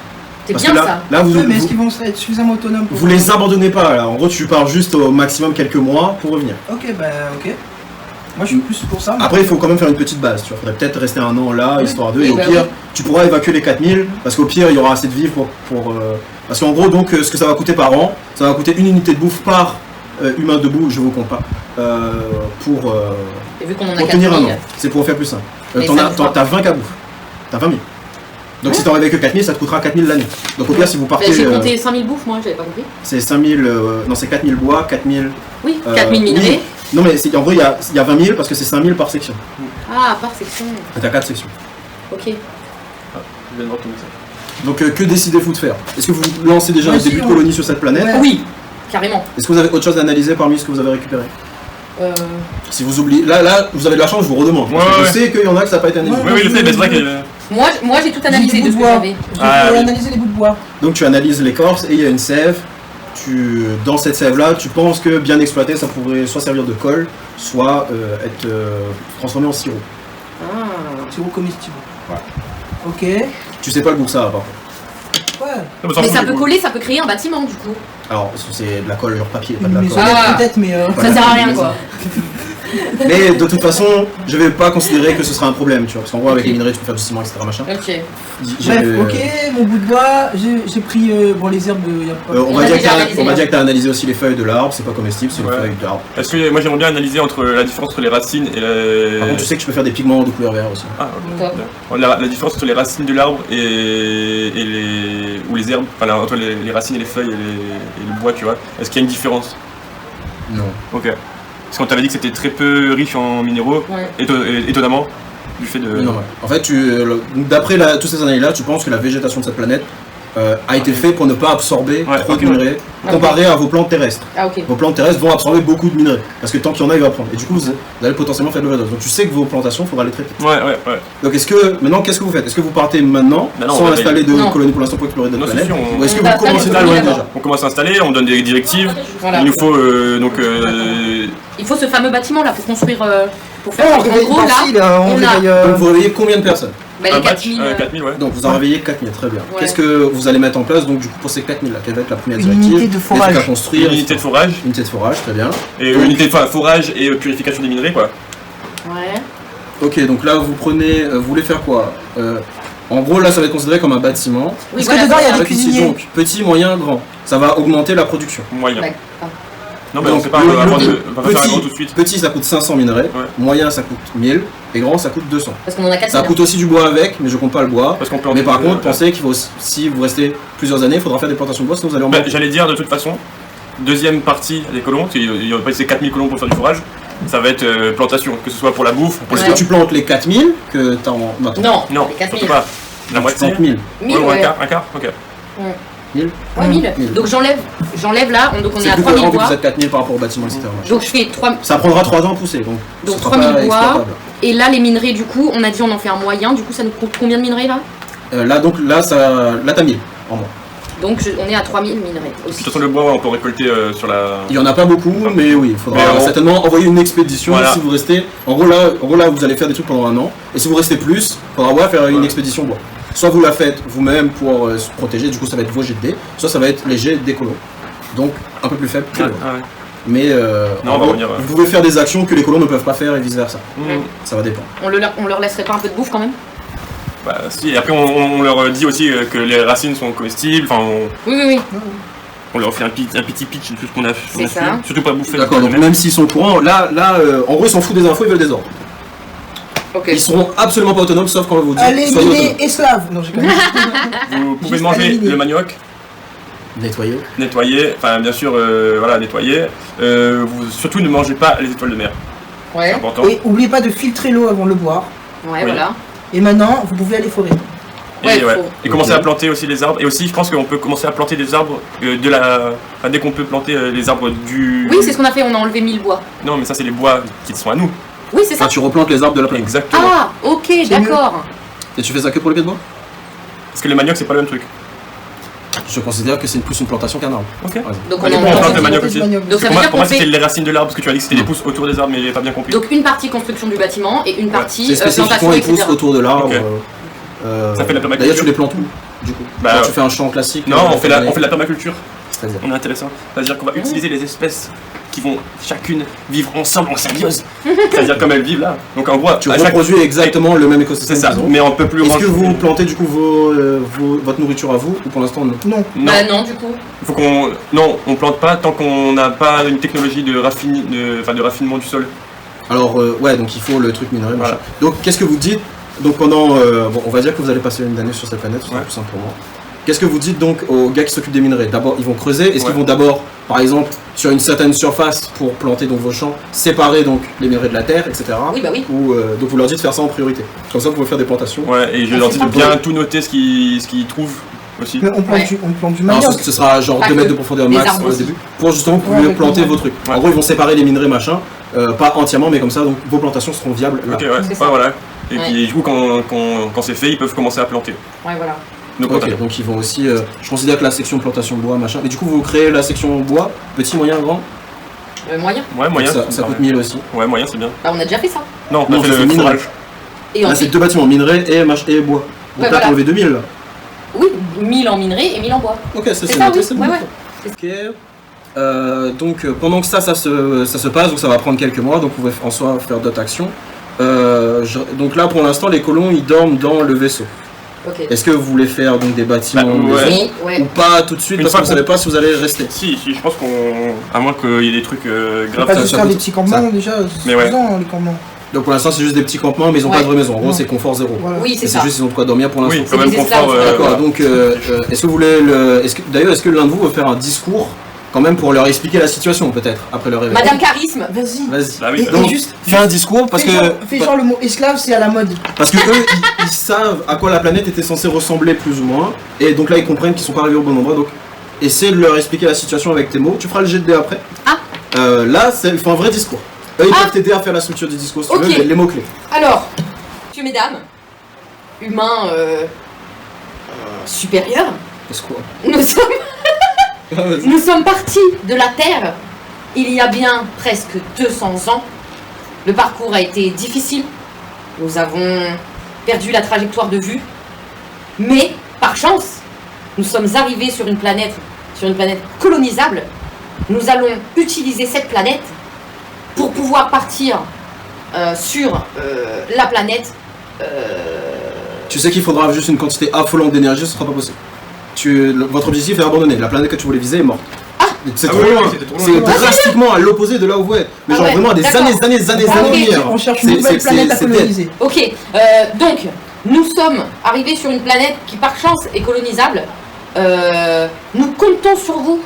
C'est Parce bien que là, ça. là vous, Ouais, mais est-ce vous, qu'ils vont être suffisamment autonomes pour... vous les abandonnez pas, là. En gros, tu pars juste au maximum quelques mois pour revenir. Ok, bah ok. Moi je suis plus pour ça. mais- Après, il faut quand même faire une petite base, tu vois. Faudrait peut-être rester un an là, Oui. histoire d'eux, Oui, et au bah pire, oui. tu pourras évacuer les 4000, parce qu'au pire, il y aura assez de vivres pour parce qu'en gros, donc, ce que ça va coûter par an, ça va coûter une unité de bouffe par humain debout, je vous compte pas, pour Et vu qu'on en a pour tenir un 4000. an. C'est pour faire plus simple. Mais ça nous fera- T'as 20 cas bouffe. T'as 20 000. Donc si t'en réveilles que 4000, ça te coûtera 4000 l'année. Donc au pire, si vous partez, J'ai compté 5000 bouffes, moi, j'avais pas compris. c'est 5000, non, c'est 4000 bois, 4000. Oui, 4000 oui. minerais. Non, mais en vrai, il y a 20 000 parce que c'est 5000 par section. Ah, par section. Et t'as 4 sections. Ok. Je viens de voir ton message. Donc que décidez-vous de faire? Est-ce que vous lancez déjà Moi un début aussi, de colonie sur cette planète? Ouais. Oui, carrément. Est-ce que vous avez autre chose à analyser parmi ce que vous avez récupéré? Si vous oubliez, là, vous avez de la chance, je vous redemande. Parce que Ouais, je sais qu'il y en a que ça n'a pas été analysé. Ouais. Oui, oui, je sais, mais c'est vrai que. Moi j'ai tout analysé J'ai des de ce bouts que de bois. j'avais. J'ai Ah, oui. analysé les bouts de bois. Donc tu analyses l'écorce et il y a une sève. Dans cette sève-là, tu penses que bien exploité, ça pourrait soit servir de colle, soit être transformé en sirop. Ah. Sirop comestible. Ouais. Ok. Tu sais pas le goût que ça a, par contre. Ouais. Non, s'en Mais fout, ça du peut coup. coller, ça peut créer un bâtiment du coup. Alors, c'est de la colle genre papier, pas de Une la maison colle. Ah. peut-être, mais... Voilà. Ça sert à rien quoi. Mais de toute façon, je vais pas considérer que ce sera un problème, tu vois. Parce qu'en gros, avec Ok. les minerais, tu peux faire du ciment, etc. Machin. Ok. J'ai- Bref, ok, mon bout de bois, j'ai pris bon, les herbes, y a pas... On On va a dire déjà que analysé, on va hein. dire que t'as analysé aussi les feuilles de l'arbre, c'est pas comestible, c'est une Ouais. feuille d'arbre. Est-ce que moi j'aimerais bien analyser entre la différence entre les racines et la. Par contre, tu sais que je peux faire des pigments de couleur vert aussi. Ah, ok. Top. Bon, la différence entre les racines de l'arbre et les. ou les herbes, enfin entre les racines et les feuilles et le bois, tu vois. Est-ce qu'il y a une différence? Non. Ok. Parce qu'on t'avait dit que c'était très peu riche en minéraux, Ouais. étonnamment, du fait de. Non, ouais. En fait, d'après toutes ces années-là, tu penses que la végétation de cette planète a été faite pour ne pas absorber Ouais, trop ok, de minerais, ouais. comparé à vos plantes terrestres. Ah ok. Vos plantes terrestres vont absorber beaucoup de minerais, parce que tant qu'il y en a, il va prendre. Et du coup, vous allez potentiellement faire de l'overdose. Donc tu sais que vos plantations, il faudra les traiter. Ouais, ouais, ouais. Donc maintenant, qu'est-ce que vous faites? Est-ce que vous partez maintenant, Bah non, on sans va installer de Non. colonies pour l'instant pour explorer d'autres Non, c'est planètes? sûr, on- Ou est-ce que On vous va commencez installer là une loin colonie déjà? On commence à installer, on donne des directives. Voilà. Il nous faut Il faut ce fameux bâtiment là pour construire. Pour faire. Oh, en gros là, on on a- réveille... Donc vous réveillez combien de personnes? bah, un les match, 4000. 4000, ouais. Donc vous en réveillez 4000, très bien. Ouais. Qu'est-ce que vous allez mettre en place donc du coup pour ces 4000 là? Quelle va être la première Une directive? unité de Les forage. trucs à construire, Une unité de forage, unité de forage, très bien. et Donc- une unité de forage et purification des minerais, quoi. Ouais. Ok, donc là vous prenez, vous voulez faire quoi? En gros là ça va être considéré comme un bâtiment. Oui, Est-ce voilà, que dedans, il y a c'est des Avec ici, cuisiniers? donc petit, moyen, grand. Ça va augmenter la production. Moyen. ça. Ah. Non, mais Donc, on sait pas, le- on va le- pas faire un grand tout de suite. Petit ça coûte 500 minerais, Ouais. moyen ça coûte 1000 et grand ça coûte 200. Parce qu'on en a 4000. Ça coûte aussi du bois avec, mais je compte pas le bois. Parce qu'on peut Mais par contre, pensez pensez qu'il faut, si vous restez plusieurs années, il faudra faire des plantations de bois, sinon vous allez en manquer. J'allais dire de toute façon, deuxième partie des colons, parce qu'il y a pas ces 4000 colons pour faire du forage, ça va être plantation, que ce soit pour la bouffe, pour Est-ce Ouais. que tu plantes les 4000 que t'as en. Attends, Non, Non, les 4000. surtout pas. La tu moitié. plantes 1000. 1000, Ouais, ou ouais. un quart, ok. 1000 Ouais, 1000. 1000. Donc j'enlève là, donc on est C'est à plus 3000 cohérent vu que vous bois. êtes 4000 par rapport au bâtiment, etc. machin. Donc je fais 3. Ça prendra 3 ans à pousser, donc Donc ce sera 3000 pas bois. exploitable. Et là, les minerais, du coup, on a dit on en fait un moyen. Du coup, ça nous coûte combien de minerais là? Là, t'as 1000 en moins. Donc on est à 3000 minerais De aussi. toute façon, le bois, ouais, on peut récolter sur la. Il y en a pas beaucoup, mais oui, il faudra Mais on- certainement envoyer une expédition Voilà. si vous restez. En gros, là, vous allez faire des trucs pendant un an, et si vous restez plus, il faudra faire une Ouais. expédition bois. Soit vous la faites vous-même pour se protéger, du coup ça va être vos jets de dés, soit ça va être les jets des colons. Donc un peu plus faible que Ah, le vôtre. ah ouais. Mais Non, en on va gros, revenir, vous pouvez faire des actions que les colons ne peuvent pas faire et vice versa. Mmh. Ça va dépendre. On leur laisserait pas un peu de bouffe quand même? Bah, si, et après, on leur dit aussi que les racines sont comestibles, enfin, Oui, oui, oui. on leur fait un petit pitch de tout ce qu'on a C'est su. ça. Surtout pas bouffer. D'accord, donc même s'ils sont au courant, là, en gros ils s'en foutent des infos, ils veulent des ordres. Ok. Ils seront absolument pas autonomes sauf quand on va vous dire Allez, soyez miner autonomes. esclave. Non, j'ai quand même... Vous pouvez Juste manger éliminer. le manioc, Nettoyer. nettoyer, enfin bien sûr, voilà, nettoyer. Vous surtout ne mangez pas les étoiles de mer, c'est Ouais, important. Et oubliez pas de filtrer l'eau avant de le boire. ouais, Oui. voilà. Et maintenant, vous pouvez aller forer. Ouais, Et, ouais. faut- Et commencer Ok. à planter aussi les arbres. Et aussi, je pense qu'on peut commencer à planter des arbres enfin, dès qu'on peut planter les arbres du. Oui, c'est ce qu'on a fait, on a enlevé 1000 bois. Non, mais ça, c'est les bois qui sont à nous. Oui, c'est ça. Quand tu replantes les arbres de la planète. Exactement. Ah, ok, d'accord. Et tu fais ça que pour les pieds de bois? Parce que le manioc, c'est pas le même truc. Je considère que c'est plus une plantation qu'un arbre. Ok. par exemple. Donc Ouais, on on plante a le manioc aussi. Donc ça veut Pour dire moi, qu'on c'était fait les racines de l'arbre, parce que tu as dit que c'était les pousses autour des arbres, mais j'ai pas bien compris. donc une partie construction du bâtiment et une partie C'est spécifiquement plantation, les etc. pousses autour de l'arbre. Ok. Ça fait la permaculture. D'ailleurs, tu les plantes où, du coup? Bah, Genre, tu fais un champ classique? Non, on fait de la permaculture. C'est-à-dire On est intéressant. C'est-à-dire qu'on va utiliser les espèces qui vont chacune vivre ensemble en symbiose. C'est-à-dire comme elles vivent là. Donc en gros, tu à chaque- reproduis exactement le même c'est écosystème. ça. qu'ils ont. Mais on peut plus Est-ce que ranger- vous plantez du coup votre nourriture à vous ou pour l'instant non? Non. Non. Bah non, du coup. Faut qu'on non, on plante pas tant qu'on n'a pas une technologie de raffinement du sol. Alors ouais, donc il faut le truc minerai, machin. Voilà. Donc qu'est-ce que vous dites? Donc pendant, bon, on va dire que vous allez passer une année sur cette planète, ce sera Ouais. plus simple pour moi. Qu'est-ce que vous dites donc aux gars qui s'occupent des minerais? D'abord, ils vont creuser. Est-ce Ouais. qu'ils vont d'abord, par exemple, sur une certaine surface pour planter donc vos champs, séparer donc les minerais de la terre, etc. Oui, bah oui. Ou donc vous leur dites de faire ça en priorité. Comme ça, vous pouvez faire des plantations. Ouais, et je Ah, leur c'est dis de sympa. bien tout noter ce qu'ils trouvent aussi. Mais on plante, Ouais. on plante du Alors, manioc. ce sera genre Pas 2 mètres que. de profondeur Les max arbres au aussi. début, pour justement Ouais, pouvoir avec planter les vos trucs. Ouais. En gros, ils vont séparer les minerais machin, pas entièrement, mais comme ça, donc vos plantations seront viables là. Ok, ouais, C'est ouais, ça. voilà. Et Ouais. puis du coup, quand c'est fait, ils peuvent commencer à planter. Ouais, voilà. Nos Ok, plantations. donc ils vont aussi. Je considère que la section plantation bois, machin. Et du coup, vous créez la section bois, petit, moyen, grand. Moyen. Ouais, moyen. ça c'est coûte pareil. 1000 aussi. Ouais, moyen, c'est bien. Bah on a déjà fait ça. Non, on Non, a fait c'est le minerai. fourrage. Et Là, c'est ensuite, 2 bâtiments, minerai et bois. Donc Ouais, là, t'as voilà. enlevé 2000 là. oui, 1000 en minerai et 1000 en bois. Ok, ça C'est c'est ça, noté, oui. c'est Ouais, bon. ouais. Ok. Donc pendant que ça se passe, donc ça va prendre quelques mois, donc vous pouvez en soi faire d'autres actions. Donc là pour l'instant les colons ils dorment dans le vaisseau. Ok. Est-ce que vous voulez faire donc des bâtiments Bah, maison, ouais. Oui, ouais. ou pas tout de suite Une parce que fois vous savez pas si vous allez rester? Si, je pense qu'on. À moins qu'il y ait des trucs On peut graves. pas ça, juste ça faire coûte- des petits campements déjà, c'est Mais ouais. suffisant les campements. Donc pour l'instant c'est juste des petits campements mais ils ont Ouais. pas de vraie maison. En gros Non. c'est confort zéro. Voilà. Oui, Et c'est c'est ça. juste ils ont de quoi dormir pour l'instant. Oui, quand C'est même des confort. esclaves, D'accord, voilà. donc est-ce que vous voulez d'ailleurs est-ce que l'un de vous veut faire un discours quand même pour leur expliquer la situation peut-être après leur réveil? Madame Charisme. Vas-y. Vas-y. Ah oui, Et- bah, Donc juste- fais un discours parce fais que genre, fais genre le mot esclave, c'est à la mode. parce que eux ils savent à quoi la planète était censée ressembler plus ou moins et donc là ils comprennent qu'ils sont pas arrivés au bon endroit donc essaie de leur expliquer la situation avec tes mots. Tu feras le jet de dés après. Ah. Là il faut un vrai discours. Eux ils Ah. peuvent t'aider à faire la structure du discours si tu Ok. veux, les mots clés. Alors, messieurs, mesdames, humains supérieurs, Qu'est-ce quoi? nous sommes partis de la Terre il y a bien presque 200 ans. Le parcours a été difficile. Nous avons perdu la trajectoire de vue. Mais, par chance, nous sommes arrivés sur une planète colonisable. Nous allons utiliser cette planète pour pouvoir partir sur la planète. Tu sais qu'il faudra juste une quantité affolante d'énergie, ce sera pas possible. Votre objectif est abandonné, la planète que tu voulais viser est morte. C'est Ah trop oui, loin, oui, c'était trop loin. c'est Ouais. drastiquement à l'opposé de là où vous êtes. Mais Ah genre ouais, vraiment à des d'accord. années Ah, ok. lumière. On cherche C'est- une nouvelle c'est- planète à c'est dead. coloniser. Ok, donc nous sommes arrivés sur une planète qui par chance est colonisable. Nous comptons sur vous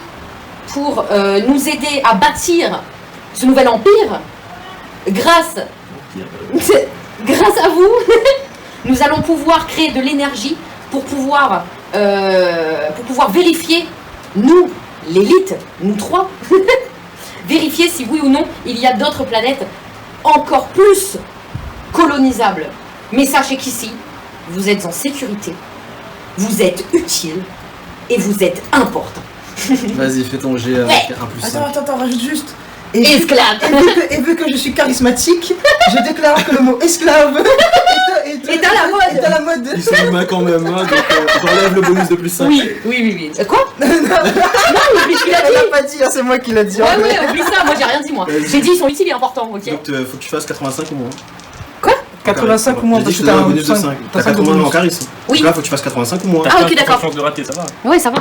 pour nous aider à bâtir ce nouvel empire. Grâce à vous, nous allons pouvoir créer de l'énergie pour pouvoir vérifier, nous, l'élite, nous trois, vérifier si oui ou non il y a d'autres planètes encore plus colonisables. Mais sachez qu'ici, vous êtes en sécurité, vous êtes utile et vous êtes important. Vas-y, fais ton jet avec un plus 5. Attends, rajoute juste. Esclave. Et vu que je suis charismatique, je déclare que le mot esclave Est à la mode. est à la mode. Ils sont humains quand même, hein, donc t'enlèves le bonus de plus 5. Oui. Quoi? Non, oublie ce qu'il a Elle dit. l'a pas dit, hein, c'est moi qui l'a dit. Ouais, oublie ça, moi j'ai rien dit moi. J'ai dit ils sont utiles et importants, ok? Donc faut que tu fasses 85 ou moins. 85 ou moins, J'ai parce dit que que t'as t'as un un bonus de 5. T'as 5 80 en charisme. Oui. Donc là faut que tu fasses 85 ou moins. Ah, ok, d'accord. chance de rater, ça va. Ouais, ça va.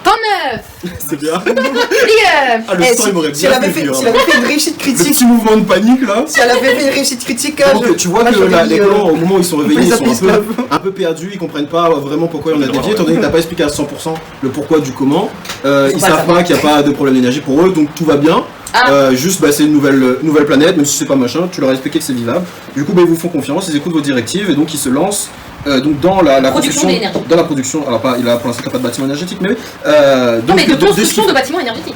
39. C'est bien. Ligue. Ah le sang il m'aurait Si elle bien avait fait fait vivre. si elle avait fait une réussite Le critique, petit mouvement de panique là. si elle avait fait une réussite critique, Donc, tu vois moi, que j'aurais les dit, colons, au moment où ils sont réveillés, les ils sont appeler esclaves. un peu perdus, ils comprennent pas vraiment pourquoi on a dévié, étant donné que t'as pas expliqué à 100% le pourquoi du comment. Ils pas savent pas qu'il n'y a pas de problème d'énergie pour eux, donc tout va bien. Ah. Juste, c'est une nouvelle planète, même si c'est pas machin, tu leur as expliqué que c'est vivable. Du coup, ils vous font confiance, ils écoutent vos directives et donc ils se lancent. Donc dans la Production d'énergie. dans la production, alors pas, pour l'instant t'as pas de bâtiment énergétique, mais Non, mais de ce construction qu'il- de bâtiments énergétiques.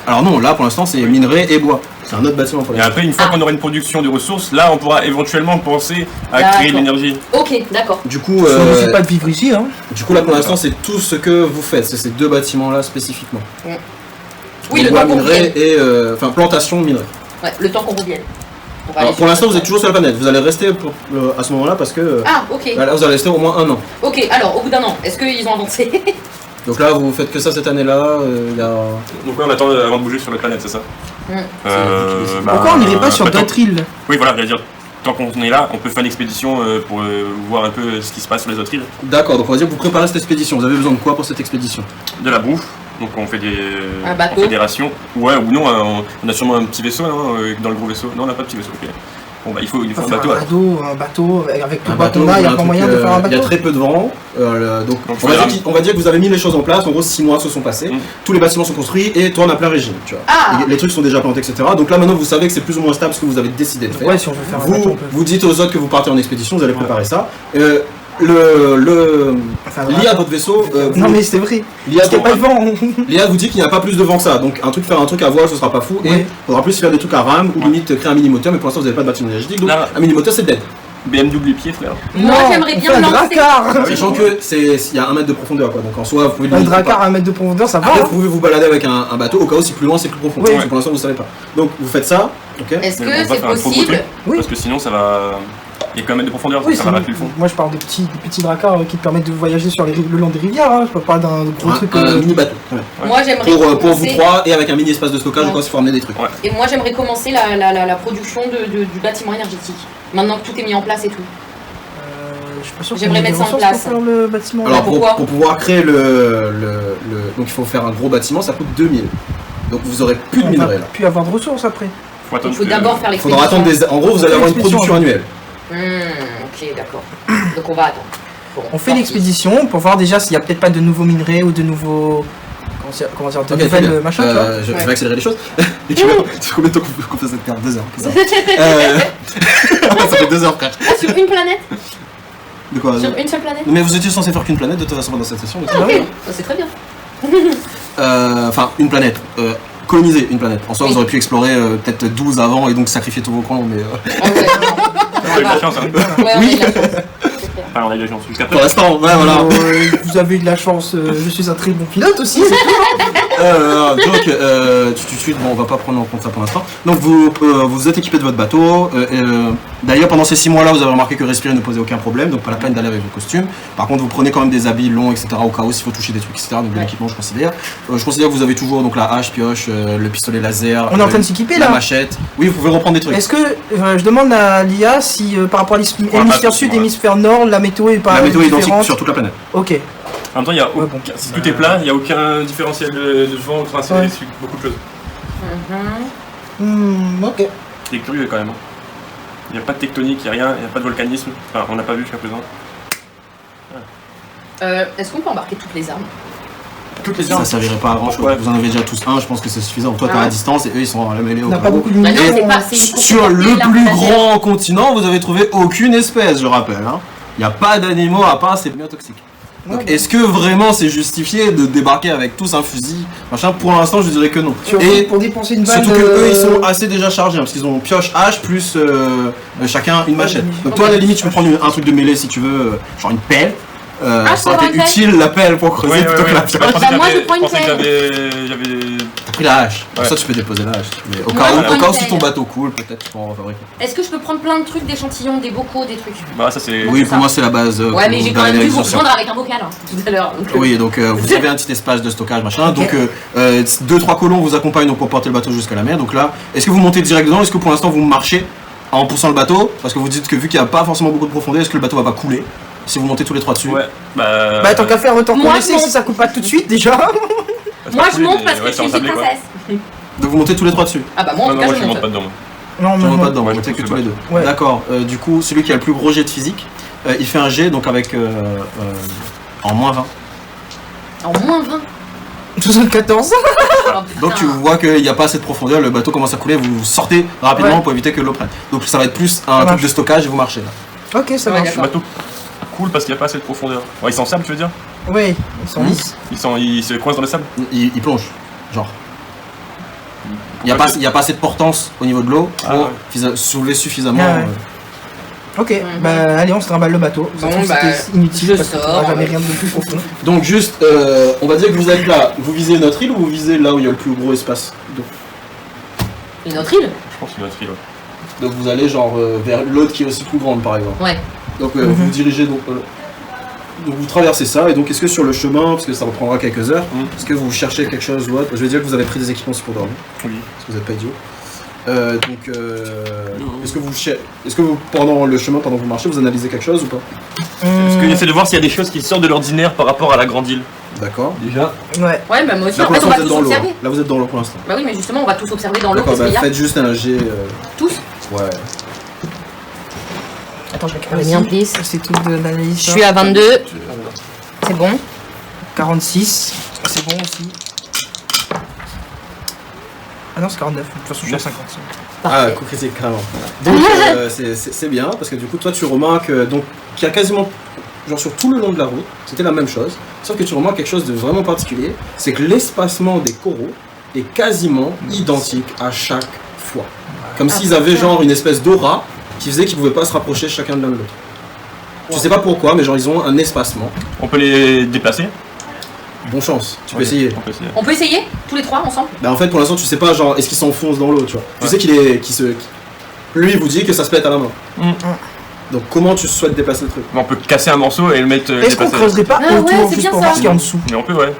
Alors non, là pour l'instant c'est minerai et bois. C'est un autre bâtiment pour Et l'instant. après, une fois qu'on aura une production de ressources, là, on pourra éventuellement penser à créer de l'énergie. Ok, d'accord. Du coup, C'est pas de vivre ici, hein. là pour l'instant c'est tout ce que vous faites, c'est ces deux bâtiments là spécifiquement. Oui, le bois temps qu'on minerai revienne. et enfin plantation minerai. Ouais, le temps qu'on revienne. On va Alors aller pour sur l'instant vous le- êtes toujours sur la planète, vous allez rester à ce moment-là parce que Ah, ok. là vous allez rester au moins 1 an. Ok, alors, au bout d'un an, est-ce qu'ils ont avancé? Donc là vous faites que ça cette année-là, il y a... Donc, ouais, on attend avant de bouger sur la planète, c'est ça Pourquoi on n'irait pas sur bah, d'autres îles? Oui, voilà, j'allais dire, tant qu'on est là, on peut faire une expédition pour voir un peu ce qui se passe sur les autres îles. D'accord, donc on va dire que vous préparez cette expédition, vous avez besoin de quoi pour cette expédition? De la bouffe, donc on fait Un bateau. on fait des rations. Ouais, ou non, on a sûrement un petit vaisseau dans le gros vaisseau. Non, on n'a pas de petit vaisseau, ok. Bon, bah, il faut un bateau. Un bateau, avec tout Un le bateau là, il n'y a pas moyen de faire un Il y a bateau. très peu de vent, donc faut faire on va dire que vous avez mis les choses en place, en gros 6 mois se sont passés, tous les bâtiments sont construits et tournent à plein régime, tu vois. Ah. Les trucs sont déjà plantés, etc. Donc là maintenant vous savez que c'est plus ou moins stable ce que vous avez décidé de faire. Ouais, si on veut faire un bateau, on Vous, peut. vous dites aux autres que vous partez en expédition, vous allez préparer ça. Enfin, L'IA de votre vaisseau, Non mais c'est vrai. l'IA C'était pas le vent. l'IA vous dit qu'il n'y a pas plus de vent que ça, donc faire un truc à voile ce sera pas fou, et Ouais. il faudra plus faire des trucs à rame ou limite créer un mini moteur, mais pour l'instant vous n'avez pas de bâtiment énergétique, donc Là. un mini moteur c'est dead. BMW pied, frère. Moi, j'aimerais bien un lancer. dracar. Sachant que il y a 1 mètre de profondeur quoi, donc en soi vous pouvez Un limite dracar à 1 mètre de profondeur, ça va. Après, hein. vous pouvez vous balader avec un bateau au cas où si plus loin c'est plus profond. Oui. Parce que pour l'instant vous savez pas. Donc vous faites ça, ok. Est-ce Mais que on va c'est faire un trop gros possible? truc, Oui. Parce que sinon ça va. Il y a quand même de profondeur, Oui, ça c'est va bon. plus le fond. Moi je parle des petits dracars qui te permettent de voyager sur le long des rivières, hein. Je peux pas d'un gros truc. Un mini bateau. Moi, j'aimerais Pour vous commencer. 3 et avec un mini espace de stockage au cas où il faut ramener des trucs. Et moi, j'aimerais commencer la production du bâtiment énergétique. Maintenant que tout est mis en place et tout. Je suis pas sûr J'aimerais qu'on ait mettre des ça en ressources place. pour faire le bâtiment. Alors pourquoi pour pouvoir créer donc il faut faire un gros bâtiment, ça coûte 2000. Donc vous aurez plus de on va minerais là. plus avoir de ressources après. Faut Il attendre faut que- d'abord faire Il l'expédition. faudra attendre en gros vous allez avoir une L'expédition, production annuelle. Ok, d'accord. Donc on va attendre. Bon, On fait parti. l'expédition pour voir déjà s'il y a peut-être pas de nouveaux minerais ou de nouveaux. Comment dire, de Ok, très nouvelles bien. machins, tu vois. Je Ouais. vais accélérer les choses. Et tu vois, ça fait combien de temps qu'on fait cette carte? 2 heures. Ça fait 2 heures frère. Ah, sur une planète? De quoi? Sur une seule planète? Mais vous étiez censé faire qu'une planète de toute façon dans cette session. donc c'est Ah, pas ok, grave. c'est très bien. Enfin, une planète. Coloniser une planète. En soi, Oui. vous auriez pu explorer peut-être 12 avant et donc sacrifier tous vos camps, mais Ah ouais, On a eu de la chance, hein. ouais, on a eu de la chance. C'est clair. Enfin, on a eu de la chance. Jusqu'à pour présent. l'instant, ouais, voilà. Vous avez eu de la chance, je suis un très bon pilote aussi. Donc, tout de suite, bon, on va pas prendre en compte ça pour l'instant. Donc, vous êtes équipé de votre bateau. D'ailleurs, pendant ces 6 mois-là, vous avez remarqué que respirer ne posait aucun problème, donc pas la peine d'aller avec vos costumes. Par contre, vous prenez quand même des habits longs, etc. au cas où s'il faut toucher des trucs, etc. Donc, de l'équipement, je considère. Je considère que vous avez toujours donc la hache, pioche, le pistolet laser. On est en train de s'équiper la là. machette. Oui, vous pouvez reprendre des trucs. Est-ce que je demande à l'IA si par rapport à l'hémisphère pas sud, tout, ouais. hémisphère nord, la météo est pas La météo est identique différente. sur toute la planète. Ok. En même temps, il y a Ouais, bon. si tout est plat, il n'y a aucun différentiel de vent, enfin, c'est Ouais. c'est beaucoup de choses. Ok. C'est curieux quand même. hein. Il n'y a pas de tectonique, il n'y a rien, il n'y a pas de volcanisme. Enfin, on n'a pas vu jusqu'à présent. Est-ce qu'on peut embarquer toutes les armes? Toutes les Ça servirait pas à grand chose. Pourquoi Vous en avez déjà tous un, je pense que c'est suffisant. Toi, t'es Ah à ouais. distance et eux, ils sont à la mêlée au On n'a cas pas où. beaucoup de Bah non, minutes. c'est pas. c'est- il faut Sur porter le l'arme plus laser. grand continent, vous avez trouvé aucune espèce, je rappelle. Il n'y a pas d'animaux à part ces biotoxiques. Donc, Ouais, est-ce que vraiment c'est justifié de débarquer avec tous un fusil machin? Pour l'instant, je dirais que non. Surtout Et pour dépenser une balle. surtout que eux, ils sont assez déjà chargés, hein, parce qu'ils ont pioche, hache, plus chacun une machette. Donc, toi, à la limite, tu peux prendre un truc de mêlée si tu veux, genre une pelle. Ah, ça aurait c'est été vrai. utile la pelle pour creuser Ouais, plutôt que la ouais. pioche. Bah, moi, je prends une pensais que pelle. j'avais. T'as pris la hache. Pour Ouais. ça, tu peux déposer la hache. Mais au Moi, cas je où, prends au cas où une si pelle. ton bateau coule, peut-être tu peux en fabriquer. Est-ce que je peux prendre plein de trucs, d'échantillons, des bocaux, des trucs? Bah, ça c'est. Oui, c'est pour ça. moi, c'est la base. Ouais, mais pour j'ai quand même la dû vous réalisation. rejoindre avec un bocal hein, tout à l'heure. donc, Oui, donc vous avez un petit espace de stockage, machin. Ok. Donc 2-3 colons vous accompagnent donc, pour porter le bateau jusqu'à la mer. Donc là, est-ce que vous montez direct dedans? Est-ce que pour l'instant vous marchez en poussant le bateau? Parce que vous dites que vu qu'il n'y a pas forcément beaucoup de profondeur, est-ce que le bateau va pas couler si vous montez tous les 3 dessus? Ouais, bah. Bah tant qu'à faire, autant Moi, qu'on essaie je si ça coupe pas tout de suite déjà. Moi je monte parce que je suis une petite quoi. princesse. Donc vous montez tous les 3 dessus? Ah bah moi en Non, tout non, cas moi je je monte pas monte. dedans. Non, Je ne pas dedans, Moi, vous je montez que pousse tous le les deux. Ouais. D'accord, du coup, celui qui a le plus gros jet de physique, il fait un jet donc avec en moins 20. En moins 20. 74. Oh, Donc tu putain. vois qu'il n'y a pas assez de profondeur, le bateau commence à couler, vous sortez rapidement Ouais. pour éviter que l'eau prenne. Donc ça va être plus Ça un truc marche. de stockage et vous marchez là. Ok, ça Ouais, marche. Le bateau cool parce qu'il n'y a pas assez de profondeur. Ouais, il s'en sable, tu veux dire? Oui, ils sont lisses. Il se coince dans le sable? Il plonge, genre. Il n'y a pas assez de portance au niveau de l'eau pour soulever suffisamment. Ah ouais. Ok, bah allez, on se trimballe le bateau. Ça Bon, trouve que bah, c'était inutile je parce qu'on sors. trouvera jamais rien de plus profond. Donc juste, on va dire que vous êtes là, vous visez notre île ou vous visez là où il y a le plus gros espace d'eau? Une autre île? Je pense que c'est notre île. Donc vous allez genre vers l'autre qui est aussi plus grande par exemple. Ouais. Donc vous vous dirigez donc vous traversez ça et donc est-ce que sur le chemin, parce que ça reprendra quelques heures, est-ce que vous cherchez quelque chose ou autre? Je vais dire que vous avez pris des équipements aussi pour dormir, Oui. parce que vous n'êtes pas idiot. Est-ce que vous pendant le chemin, pendant que vous marchez, vous analysez quelque chose ou pas? Parce que j'essaie de voir s'il y a des choses qui sortent de l'ordinaire par rapport à la grande île. D'accord. Déjà. Ouais. Ouais, bah moi aussi, Là en pour fait, on l'instant va vous êtes tous dans l'eau. observer. Là vous êtes dans l'eau pour l'instant. Bah oui, mais justement, on va tous observer dans l'eau, D'accord, qu'est-ce qu'il y a? faites juste un jet. Tous? Ouais. Attends, je vais Allez, bien, please. C'est tout de l'analyse. Je suis à 22. C'est bon? 46. C'est bon aussi. Ah non, c'est 49. De toute façon, je suis à 50. Ah, Parfait. coup critique, carrément. Donc c'est bien parce que du coup toi tu remarques donc qu'il y a quasiment genre sur tout le long de la route, c'était la même chose, sauf que tu remarques quelque chose de vraiment particulier, c'est que l'espacement des coraux est quasiment identique à chaque fois. Comme s'ils avaient genre une espèce d'aura qui faisait qu'ils pouvaient pas se rapprocher chacun de l'un de l'autre. Je sais pas pourquoi, mais genre ils ont un espacement. On peut les déplacer. Bonne chance, tu peux Oui, essayer. On peut essayer. On peut essayer? Tous les trois, ensemble? Bah en fait pour l'instant tu sais pas genre est-ce qu'il s'enfonce dans l'eau, tu vois. Tu Ouais. sais lui il vous dit que ça se pète à la main. Donc comment tu souhaites déplacer le truc? Mais on peut casser un morceau et le mettre. Est-ce qu'on dépasser. creuserait pas Ah ouais, autour c'est juste bien pour ça. voir ce qu'il y a en dessous? Mais on peut, ouais.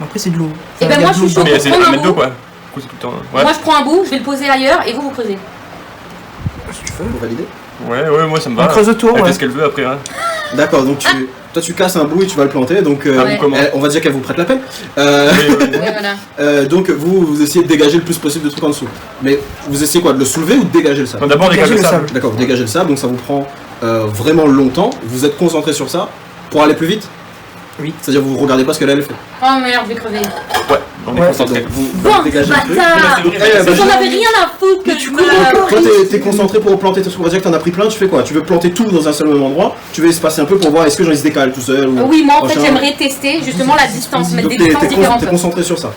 Après, c'est de l'eau. Eh ben, Il y a moi, de je l'eau suis dedans. Mais c'est prendre un un mètre d'eau, bout. quoi. Du coup, c'est tout le temps. Ouais. Moi, je prends un bout, je vais le poser ailleurs et vous creusez. Si tu veux. Pour valider? Ouais, moi ça me On va. creuse autour, Elle ouais. fait ce qu'elle veut après. Hein. D'accord, donc toi tu casses un bout et tu vas le planter, donc Ouais. Comment on va dire qu'elle vous prête la peine. Ouais, voilà. Donc vous essayez de dégager le plus possible de trucs en dessous. Mais vous essayez quoi, de le soulever ou de dégager le sable? Non, d'abord, on Dégager dégage le le sable. sable. D'accord, vous dégagez le sable, donc ça vous prend vraiment longtemps. Vous êtes concentré sur ça pour aller plus vite? Oui. C'est-à-dire vous regardez pas ce qu'elle a fait. Oh merde, je vais crever. Ouais, on est Ouais. concentré. Donc vous Bon, dégagez le truc. bâtard! Eh, C'est bah, qu'on avait rien à foutre que je meurs. Toi t'es concentré pour planter tes trucs, on va dire que t'en as pris plein, tu fais quoi? Tu veux planter tout dans un seul même endroit, tu veux espacer un peu pour voir est-ce que genre il se décale tout seul ou... Oui, moi en fait machin. j'aimerais tester justement la distance, mettre Donc des distances t'es différentes. concentré sur ça.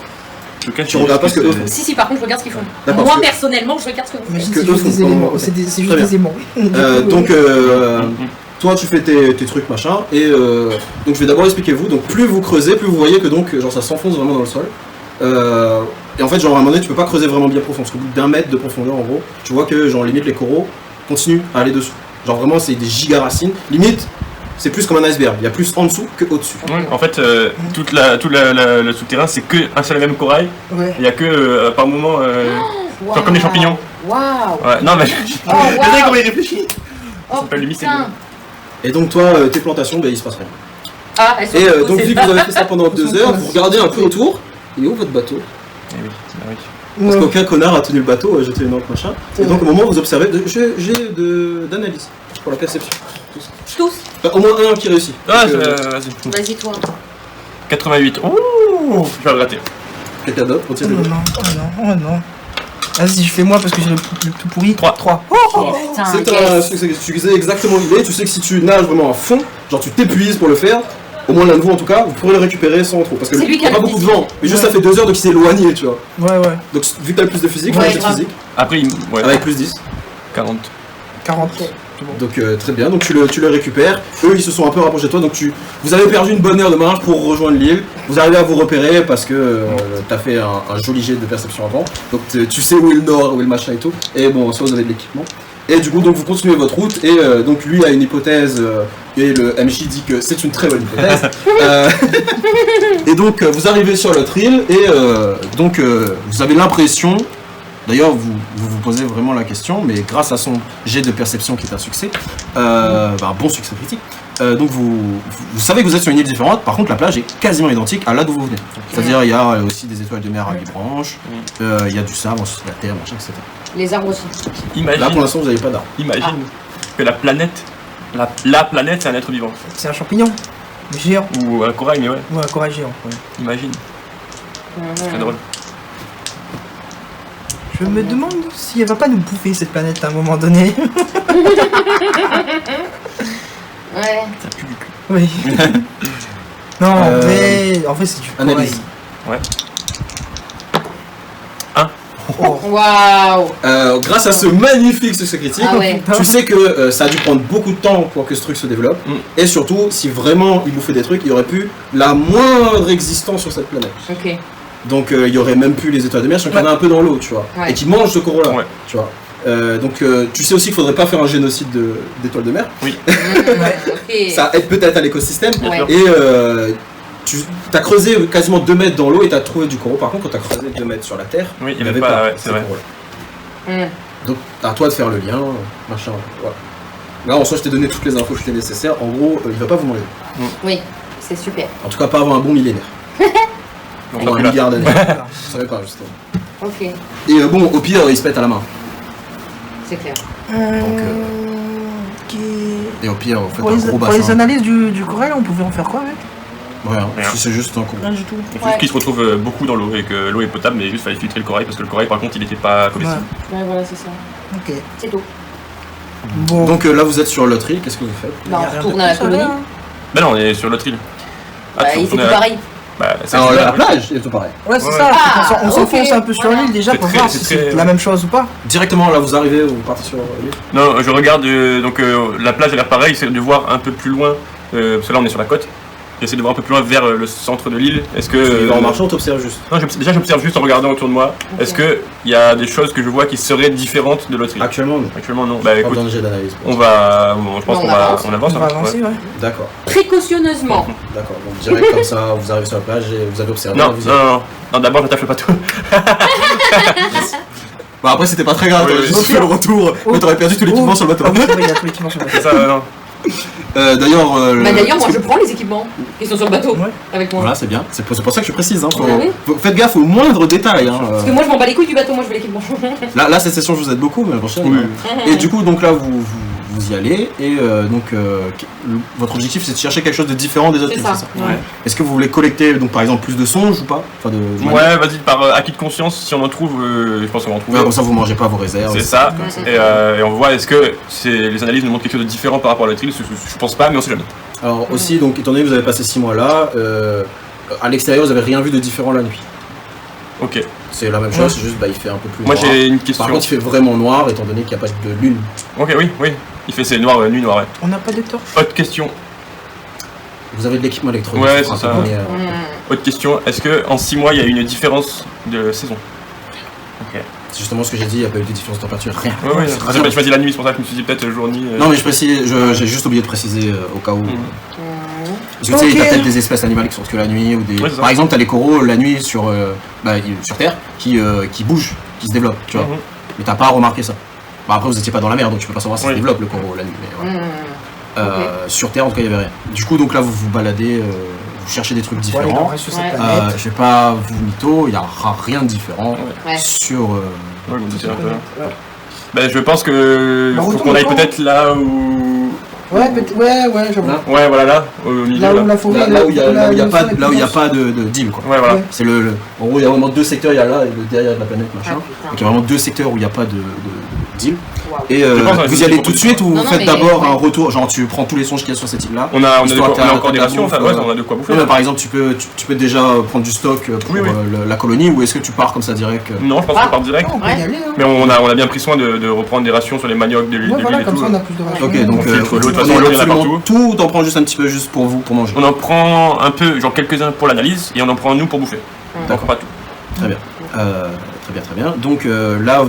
Je cache Tu regardes pas ce que eux font. Si, par contre je regarde ce qu'ils font. D'accord, Moi parce que- personnellement je regarde ce que vous faites. Imagine que c'est eux juste font des pas- éléments. ok. C'est juste Très des aimants. Donc toi tu fais tes trucs machin et donc je vais d'abord expliquer vous. Donc plus vous creusez, plus vous voyez que donc genre ça s'enfonce vraiment dans le sol. Et en fait genre à un moment donné tu peux pas creuser vraiment bien profond parce qu'au bout d'un mètre de profondeur en gros, tu vois que genre limite les coraux continuent à aller dessous. Genre vraiment c'est des giga racines. Limite c'est plus comme un iceberg, il y a plus en dessous que au-dessus. Ouais, en fait, tout le souterrain, c'est que un seul et même corail. Ouais. Il y a que par moment. Waouh. comme des champignons. Waouh. Ouais, non, mais. Oh, Regardez waouh. comment il réfléchit. Oh, s'appelle le mycélium. putain. Et donc toi tes plantations ben il se passe rien. Ah, elles sont Et posées. donc vu que vous avez fait ça pendant 2 heures, vous regardez un peu autour, il est où votre bateau? Eh oui, ah oui. Parce Ouais. qu'aucun connard a tenu le bateau, jeté une encre machin. Et donc au moment où vous observez, j'ai d'analyse pour la perception. Tous. Enfin, au moins un qui réussit. Ah, Donc, vas-y. Vas-y toi. 88. Ouh, je vais le rater. quelqu'un d'autre, Oh retire non, le oh non. Vas-y, je fais moi parce que j'ai le tout pourri. 3. 3. Putain, C'est yes. tu sais exactement où il est, tu sais que si tu nages vraiment à fond, genre tu t'épuises pour le faire, au moins l'un de vous en tout cas, vous pourrez le récupérer sans trop. Parce que C'est lui il qui y a a pas le beaucoup de physique. vent, mais juste Ouais. ça fait 2 heures donc il s'est éloigné, tu vois. Ouais. Donc vu que t'as le plus de physique, Ouais, t'as le grave. physique, Après, ouais, avec plus 10. 40. 40. Donc très bien, donc tu le récupères. Eux ils se sont un peu rapprochés de toi, donc vous avez perdu une bonne heure de marche pour rejoindre l'île. Vous arrivez à vous repérer parce que t'as fait un joli jet de perception avant. Donc tu sais où est le nord, où est le machin et tout. Et bon, soit vous avez de l'équipement. Et du coup donc vous continuez votre route et donc lui a une hypothèse et le MJ dit que c'est une très bonne hypothèse. Et donc vous arrivez sur l'autre île et donc vous avez l'impression. D'ailleurs, vous posez vraiment la question, mais grâce à son jet de perception qui est un succès, un bon succès critique, donc vous savez que vous êtes sur une île différente, par contre la plage est quasiment identique à là d'où vous venez. C'est-à-dire il y a aussi des étoiles de mer à les branches, il y a du sable, ensuite la terre, machin, etc. Les arbres aussi. Là pour Imagine, l'instant vous n'avez pas d'arbre. imagine que la planète, la planète, c'est un être vivant. C'est un champignon. Géant. Ou un corail, mais ouais, Ouais, un corail géant. Ouais. imagine. C'est très drôle. Je me demande si elle va pas nous bouffer cette planète à un moment donné. Ouais. Ça pue du cul. Oui. Non, en vrai c'est du corail. Analyse. Un. Waouh. Grâce à ce magnifique succès critique, Ah ouais. tu sais que ça a dû prendre beaucoup de temps pour que ce truc se développe. Et surtout, si vraiment il bouffait des trucs, il y aurait plus la moindre existence sur cette planète. Ok. Donc il y aurait même plus les étoiles de mer, si on en a un peu dans l'eau, tu vois. Ouais. Et qui mangent ce coraux-là, Ouais. tu vois. Donc tu sais aussi qu'il faudrait pas faire un génocide d'étoiles de mer. Ok. Ça aide peut-être à l'écosystème. Ouais. Et tu as creusé quasiment 2 mètres dans l'eau et tu as trouvé du coraux. Par contre, quand tu as creusé 2 mètres sur la terre, Oui, il y avait pas, ouais, c'est ces vrai. coraux-là. Hmm. Donc à toi de faire le lien, machin, voilà. Là en soi je t'ai donné toutes les infos qui étaient nécessaires. En gros, il va pas vous manger. Oui, c'est super. En tout cas pas avant un bon millénaire. Donc, Pendant un là. milliard d'années. Je savais pas justement. Ok, Et bon, au pire, il se pète à la main. c'est clair. Donc, et au pire, vous faites Pour un les, gros pour les bassin. analyses du corail, on pouvait en faire quoi avec? Rien, Rien. si c'est juste un coup. Rien du tout. Il faut juste qu'il se retrouve beaucoup dans l'eau et que l'eau est potable, mais juste fallait filtrer le corail parce que le corail par contre il était pas comestible. Ouais, voilà, c'est ça. Ok. C'est tout. Bon. Donc là vous êtes sur l'autre île, qu'est-ce que vous faites? Bah, Y a on rien retourne de à la plus, colonie. ça va, hein. Bah non, on est sur l'autre île. Bah, tu il fait retournes tout à- pareil. Bah, c'est Alors c'est- la plage, il est tout pareil. Ouais, c'est Ouais. ça. Ah, on s'enfonce ok, un peu sur voilà. l'île déjà C'est pour très- voir c'est si très- c'est la même chose ou pas. Directement là vous arrivez, vous partez sur l'île. Non, je regarde donc la plage a l'air pareil, j'essaie de voir un peu plus loin, parce que là on est sur la côte. J'essaie de voir un peu plus loin vers le centre de l'île. Est-ce que. Tu vas en marchant, t'observes juste. Non, déjà j'observe juste en regardant autour de moi. Ok. Est-ce qu'il y a des choses que je vois qui seraient différentes de l'autre île? Actuellement non. Actuellement non. Bah Pas écoute, besoin de jet d'analyse. on va. Bon, je pense On qu'on avance. on avance. On va hein. avancer, ouais. D'accord, Précautionneusement. d'accord. Donc direct comme ça, vous arrivez sur la plage et vous avez observé. Non, vous non, non, non, d'abord j'attache le bateau. Bon après c'était pas très grave, Oui, t'aurais oui. juste fait le retour, mais t'aurais perdu tout l'équipement sur le bateau. Ah oui, c'est vrai, il y a tout l'équipement sur le bateau. C'est ça, non. D'ailleurs, Bah, d'ailleurs, moi est-ce je que- prends les équipements qui sont sur le bateau Ouais. avec moi. Voilà, c'est bien. C'est pour ça que je précise. Hein, Ah oui. Faites gaffe aux moindres détails. Hein. Parce que moi je m'en bats les couilles du bateau, moi je veux l'équipement. Là, cette session, je vous aide beaucoup, mais la prochaine. Oui. Et du coup, donc là, vous y allez. Et votre objectif, c'est de chercher quelque chose de différent des autres C'est îles, ça. c'est ça Ouais. Est-ce que vous voulez collecter, donc par exemple, plus de songes ou pas? Enfin, de Ouais, vas-y, par acquis de conscience, si on en trouve, je pense qu'on va en Ouais, trouver. comme ça, vous mangez pas vos réserves. C'est ça. Mhm. Et on voit est-ce que les analyses nous montrent quelque chose de différent par rapport à l'autre île. Je pense pas, mais on sait jamais. Alors aussi, donc, étant donné que vous avez passé 6 mois là, à l'extérieur, vous avez rien vu de différent la nuit. Ok. C'est la même chose, c'est juste, bah, il fait un peu plus Moi noir. j'ai une question. Par contre, il fait vraiment noir, étant donné qu'il n'y a pas de lune. Ok, oui, oui. Il fait c'est noir, nuit noire, ouais. On n'a pas de torche. Autre question. Vous avez de l'équipement électronique. Ouais, pour c'est un ça. peu, mais, Autre question. Est-ce que en 6 mois il y a une différence de saison? Ok. c'est justement ce que j'ai dit, il n'y a pas eu de différence de température, rien. Ouais, ouais. C'est très J'ai bien. choisi la nuit, c'est pour ça que je me suis dit peut-être jour-nuit. Non, mais j'ai juste oublié de préciser au cas où. Mhm. Parce que tu sais, Ok. t'as peut-être des espèces animales qui sortent que la nuit, ou des. Ouais, c'est ça. Par exemple, t'as les coraux la nuit sur Terre qui bougent, qui se développent, tu vois. Mhm. Mais t'as pas remarqué ça. Bah, après, vous étiez pas dans la mer, donc tu peux pas savoir si ça Oui. se développe le coraux la nuit. Mais voilà. Ok. Sur Terre, en tout cas, il y avait rien. Du coup, donc là, vous vous baladez, vous cherchez des trucs Ouais, il en différents. reste sur Ouais. cette planète. Je vais pas vous mytho, il y aura rien de différent Ouais. sur. Ouais, bon, c'est un peu. Ouais. Ben, je pense que Bah, faut retourne qu'on aille au camp. peut-être là où. Ouais, j'avoue. Là. Ouais, voilà, là, au milieu. Là où Là. la forêt. Là où il y a pas, forêt là où il y a commence. pas de d'île, quoi. Ouais, voilà. Ouais. C'est en gros, il y a vraiment 2 secteurs, il y a là et le derrière de la planète, machin. Ah, putain. Donc il y a vraiment 2 secteurs où il n'y a pas d'île. Waouh. Et Je pense, vous y c'est allez une tout de suite ou Non, vous non, faites mais- d'abord ouais. un retour, genre tu prends tous les songes qu'il y a sur cette île-là. On a Histoire de encore des ta rations, enfin, bouffe, ouais, on a de quoi bouffer. Non, mais par exemple, tu peux déjà prendre du stock pour Oui, oui. la colonie ou est-ce que tu pars comme ça direct Non, je pense qu'on part direct. On peut Ouais. y aller, hein. Mais on a bien pris soin de reprendre des rations sur les maniocs, de l'huile Ouais, voilà, et comme tout. ça on a plus de rations. Ok, donc On filtre l'eau, de toute tu façon, prends l'eau, il y en a absolument partout. tout, t'en prends juste un petit peu juste pour vous, pour manger. On en prend un peu, genre quelques-uns pour l'analyse, et on en prend nous pour bouffer. D'accord. Pas tout. Très bien. Très bien. Donc là,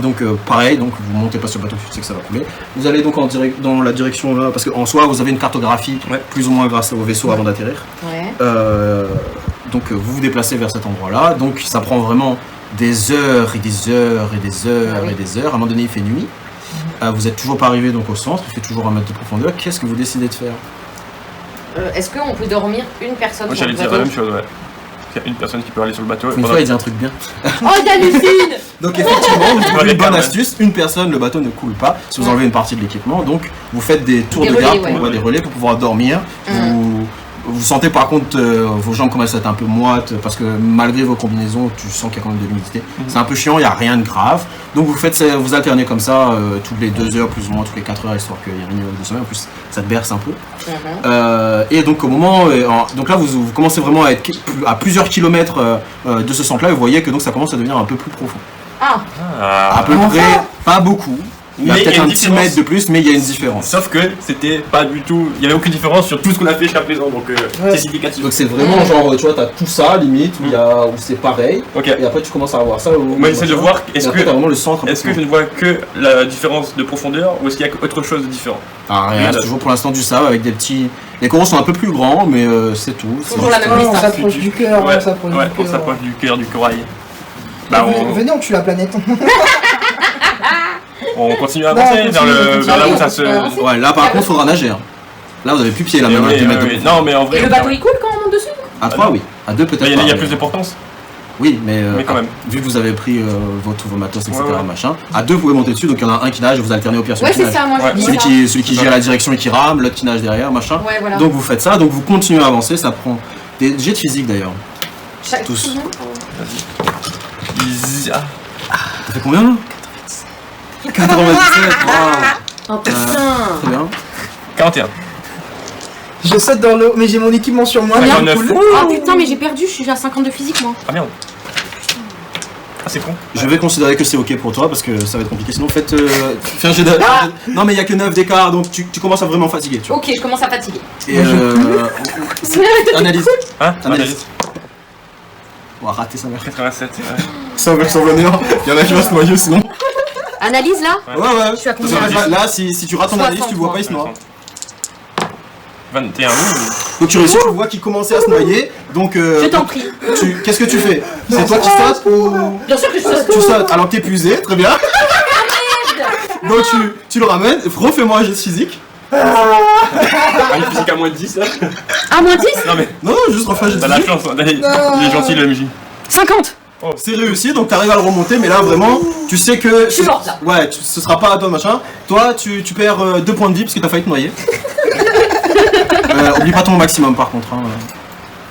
pareil, donc vous montez pas sur le bateau, tu sais que ça va couler. Vous allez donc dans la direction là, parce qu'en soi, vous avez une cartographie, Ouais. plus ou moins grâce au vaisseau avant d'atterrir. Ouais. Donc vous vous déplacez vers cet endroit-là. Donc ça prend vraiment des heures et des heures et des heures Ah oui. et des heures. À un moment donné, il fait nuit. Vous êtes toujours pas arrivé donc au centre, il fait toujours 1 mètre de profondeur. Qu'est-ce que vous décidez de faire? Est-ce qu'on peut dormir une personne Moi sur j'allais le dire la bateau même chose, ouais. Il y a une personne qui peut aller sur le bateau. Une fois, il dit un truc bien. Oh, j'hallucine. Donc effectivement, Ouais, une bonne ouais. astuce, une personne, le bateau ne coule pas si vous Ouais. enlevez une partie de l'équipement. Donc vous faites des tours Des de relais, garde, ouais. des relais pour pouvoir dormir. Vous sentez par contre vos jambes commencent à être un peu moites parce que malgré vos combinaisons, tu sens qu'il y a quand même de l'humidité. C'est un peu chiant, il n'y a rien de grave. Donc vous alternez comme ça toutes les 2 heures, plus ou moins toutes les 4 heures, histoire qu'il y ait un minimum de sommeil. En plus, ça te berce un peu. Et donc au moment, donc là vous commencez vraiment à être à plusieurs kilomètres de ce centre-là et vous voyez que donc ça commence à devenir un peu plus profond. Ah, Ah. À peu près, pas beaucoup. Il y a Mais peut-être une un petit différence. mètre de plus, mais il y a une différence. Sauf que c'était pas du tout. Il y avait aucune différence sur tout ce qu'on a fait jusqu'à présent, donc c'est significatif. Donc c'est vraiment genre, tu vois, t'as tout ça limite, où c'est pareil, Ok. et après tu commences à avoir ça. Moi j'essaie de voir et est-ce après, que. t'as vraiment le centre. un peu Est-ce que plus je ne vois que la différence de profondeur ou est-ce qu'il y a autre chose de différent? Ah, rien, c'est toujours pour l'instant du sable avec des petits. Les coraux sont un peu plus grands, mais c'est tout. C'est Toujours la juste, même On distance. s'approche du cœur, Ouais, on s'approche ouais, du on cœur. s'approche du cœur du corail. Bah Venez, on tue la planète. on continue à Non, avancer on vers, continue, vers là où on ça se. continue à avancer. Ouais, là par contre, faudra nager. Hein. Là, vous avez plus pied là même à 2 mètres de profondeur. Non, mais en vrai. Et le bateau il coule quand on monte dessus? À 3, oui. À 2, peut-être. Il y pas, a mais- plus de portance. Oui, mais quand même. vu que vous avez pris vos matos, etc., Ouais, ouais. machin, à 2, vous pouvez monter dessus, donc il y en a un qui nage et vous alternez au pire Ouais, celui qui c'est nage. ça, moi Ouais. je dis Celui ça. qui gère la direction et qui rame, l'autre qui nage derrière, machin. Ouais, voilà. Donc vous faites ça, donc vous continuez à avancer, ça prend des jets de physique d'ailleurs. Chaque tous. seconde, Easy. Ah. Ça fait combien là 97, wow. Oh putain. Très bien. 41. Je saute dans l'eau, mais j'ai mon équipement sur moi. 59. Cool. Oh putain, mais j'ai perdu, je suis à 52 physique moi. Ah merde. Ah c'est con. Je vais considérer que c'est ok pour toi parce que ça va être compliqué. Sinon, faites. Fais un jet de. Non, mais il y a que 9 d'écart donc tu commences à vraiment fatiguer. Tu vois. Ok, je commence à fatiguer. Et analyse. Hein Analyse. On va rater sa mère. 87. Ça va sur l'honneur. Il y en a qui vont se noyer sinon. Analyse là? Ouais. Je suis à combien? Là, si tu rates ton analyse, tu vois pas, il se noie. 21. Donc tu réussis, tu vois qu'il commençait à se noyer. Donc. Je t'en prie. Qu'est-ce que tu fais? C'est toi qui sautes ou. Bien sûr que je saute. Tu sautes, alors t'es épuisé, très bien. Donc tu le ramènes, refais-moi un geste physique. Ah, une physique à moins de 10 là. Ah, moins 10? Non mais Non, juste refais un geste t'as la physique. chance, hein. Il est gentil le MJ. 50. C'est réussi, donc t'arrives à le remonter, mais là vraiment, tu sais que. Je suis morte, là. Ouais, ce sera pas à toi machin. Toi, tu perds 2 points de vie parce que t'as failli te noyer. Oublie pas ton maximum par contre. Hein.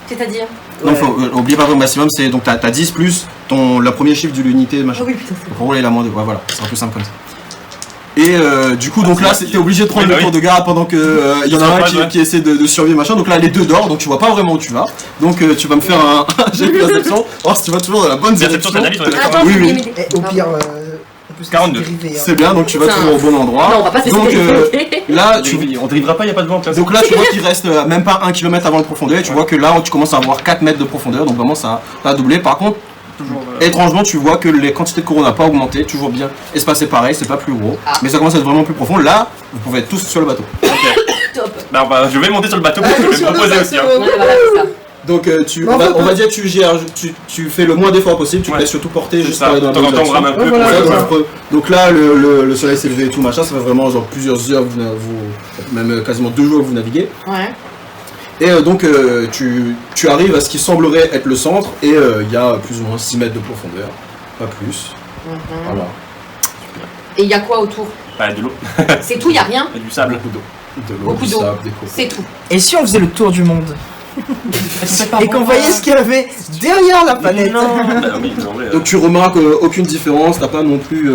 C'est-à-dire? Non, oublie pas ton maximum, c'est donc t'as 10 plus le premier chiffre de l'unité machin. Oh oui, putain. Donc rouler la moins de. Ouais, voilà, c'est un peu simple comme ça. Et du coup, donc là, t'es obligé de prendre Oui, le bah tour de garde pendant que y en a un Ouais. qui essaie de survivre machin. Donc là, les deux dorment, donc tu vois pas vraiment où tu vas. Donc tu vas me faire un jet de perception, voir si tu vas toujours dans la bonne Perception, direction. t'analyses, on est Attends, Oui, je vais oui. m'aider. Au pire, on peut se 42. dériver, hein. C'est bien, donc tu vas Putain. toujours au bon endroit. Non, on va pas se Donc laisser là, On drivera pas, y a pas de vent. donc là, tu vois qu'il reste même pas 1 km avant le profondeur. Et tu vois que là, tu commences à avoir 4 mètres de profondeur. Donc vraiment, ça a doublé. Par contre, Toujours. étrangement, tu vois que les quantités de coraux n'ont pas augmenté. Toujours bien espacé pareil, c'est pas plus gros. Ah. Mais ça commence à être vraiment plus profond. Là, vous pouvez être tous sur le bateau. Top. Bah, je vais monter sur le bateau parce que je vais me proposer aussi. Hein. Ouais, voilà, c'est ça. Donc tu, Non, on va dire que tu fais le moins d'efforts possible, tu te Ouais. laisses surtout porter C'est juste ça. par De aller dans temps la en bonne temps, on rame un direction. peu. Ouais, pour- voilà, ouais. Donc là, le soleil s'est levé et tout machin, ça fait vraiment genre plusieurs heures, même quasiment 2 jours que vous naviguez. Ouais. Et donc tu arrives à ce qui semblerait être le centre et il y a plus ou moins 6 mètres de profondeur, pas plus. Voilà, Et il y a quoi autour? Bah, de l'eau. C'est tout, il y a rien? Et du sable. beaucoup d'eau. De l'eau, Beaucoup du d'eau. sable, des coraux. C'est tout. Et si on faisait le tour du monde et qu'on voyait ce qu'il y avait derrière la planète? Non, bah, oui, en vrai, Donc tu remarques aucune différence, t'as pas non plus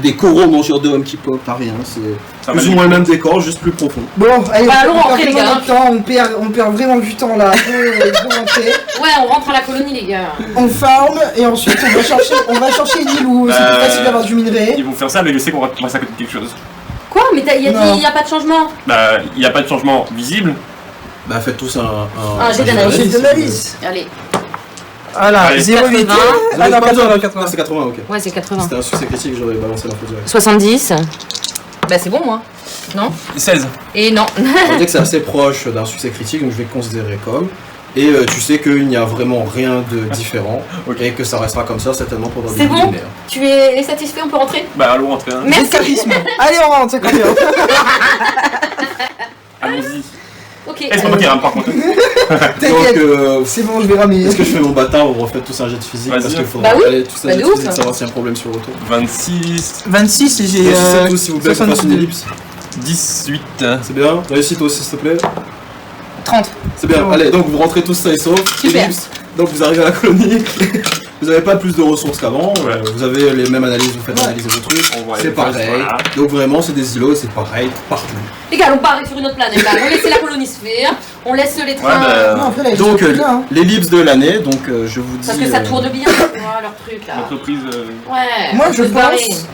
des coraux mangeurs d'hommes qui pop, t'as rien, c'est ça plus va ou moins le même décor, juste plus profond. Bon, allez, Bah, allons on perd rentrer, les vraiment gars. du temps, on perd vraiment du temps là. Faut rentrer. Ouais, on rentre à la colonie, les gars. On farm et ensuite on va chercher une île où c'est plus facile d'avoir du minerai. Ils vont faire ça, mais je sais qu'on va passer à côté de quelque chose. Quoi? Mais Non. il y a pas de changement? Bah, il n'y a pas de changement visible. Bah faites tous Un jet d'analyse. J'ai de l'analyse. Allez. Voilà, Allez. 0,8. 80. Ah non, 80, Ah 80. c'est 80, ok. Ouais, c'est 80. C'était un succès critique, j'aurais balancé l'info direct. 70. Bah, c'est bon, moi. Non? 16. Et non. On va dire que c'est assez proche d'un succès critique, donc je vais considérer comme. Et tu sais qu'il n'y a vraiment rien de différent, Ok. et que ça restera comme ça certainement pendant des C'est bon millénaires. Tu es satisfait? On peut rentrer? Bah, allons rentrer. Hein. J'ai Merci. le charisme. Allez, on rentre, c'est combien? Allons-y. Ok. Et c'est pas moi qui rame par contre. Donc T'inquiète, c'est bon, je vais ramer. est-ce que je fais mon bâtard ou on refait tous un jet de physique Vas-y. parce qu'il faudra Bah oui. aller tous un Bah jet de de ouf. physique savoir s'il y a un problème sur le retour. 26, 26 et j'ai Réussissez tous s'il vous plaît, qu'on fasse une ellipse. 18. C'est bien, réussis toi aussi s'il te plaît. 30. C'est bien, Oh. allez donc vous rentrez tous sains et saufs. Super. Ellipse. Donc vous arrivez à la colonie. Vous n'avez pas plus de ressources qu'avant, Ouais. vous avez les mêmes analyses, vous faites analyser vos trucs, On voit c'est les postes, pareil. voilà. Donc vraiment c'est des îlots, c'est pareil partout. Les gars, on part sur une autre planète là. On va laisser la colonie se faire. On laisse les trains. bah, Non, après, là, Donc, je bien, hein. l'ellipse de l'année, donc je vous dis. Parce que ça tourne bien, tu vois, leur truc là. L'entreprise. Ouais. Moi, on je peut se barrer. pense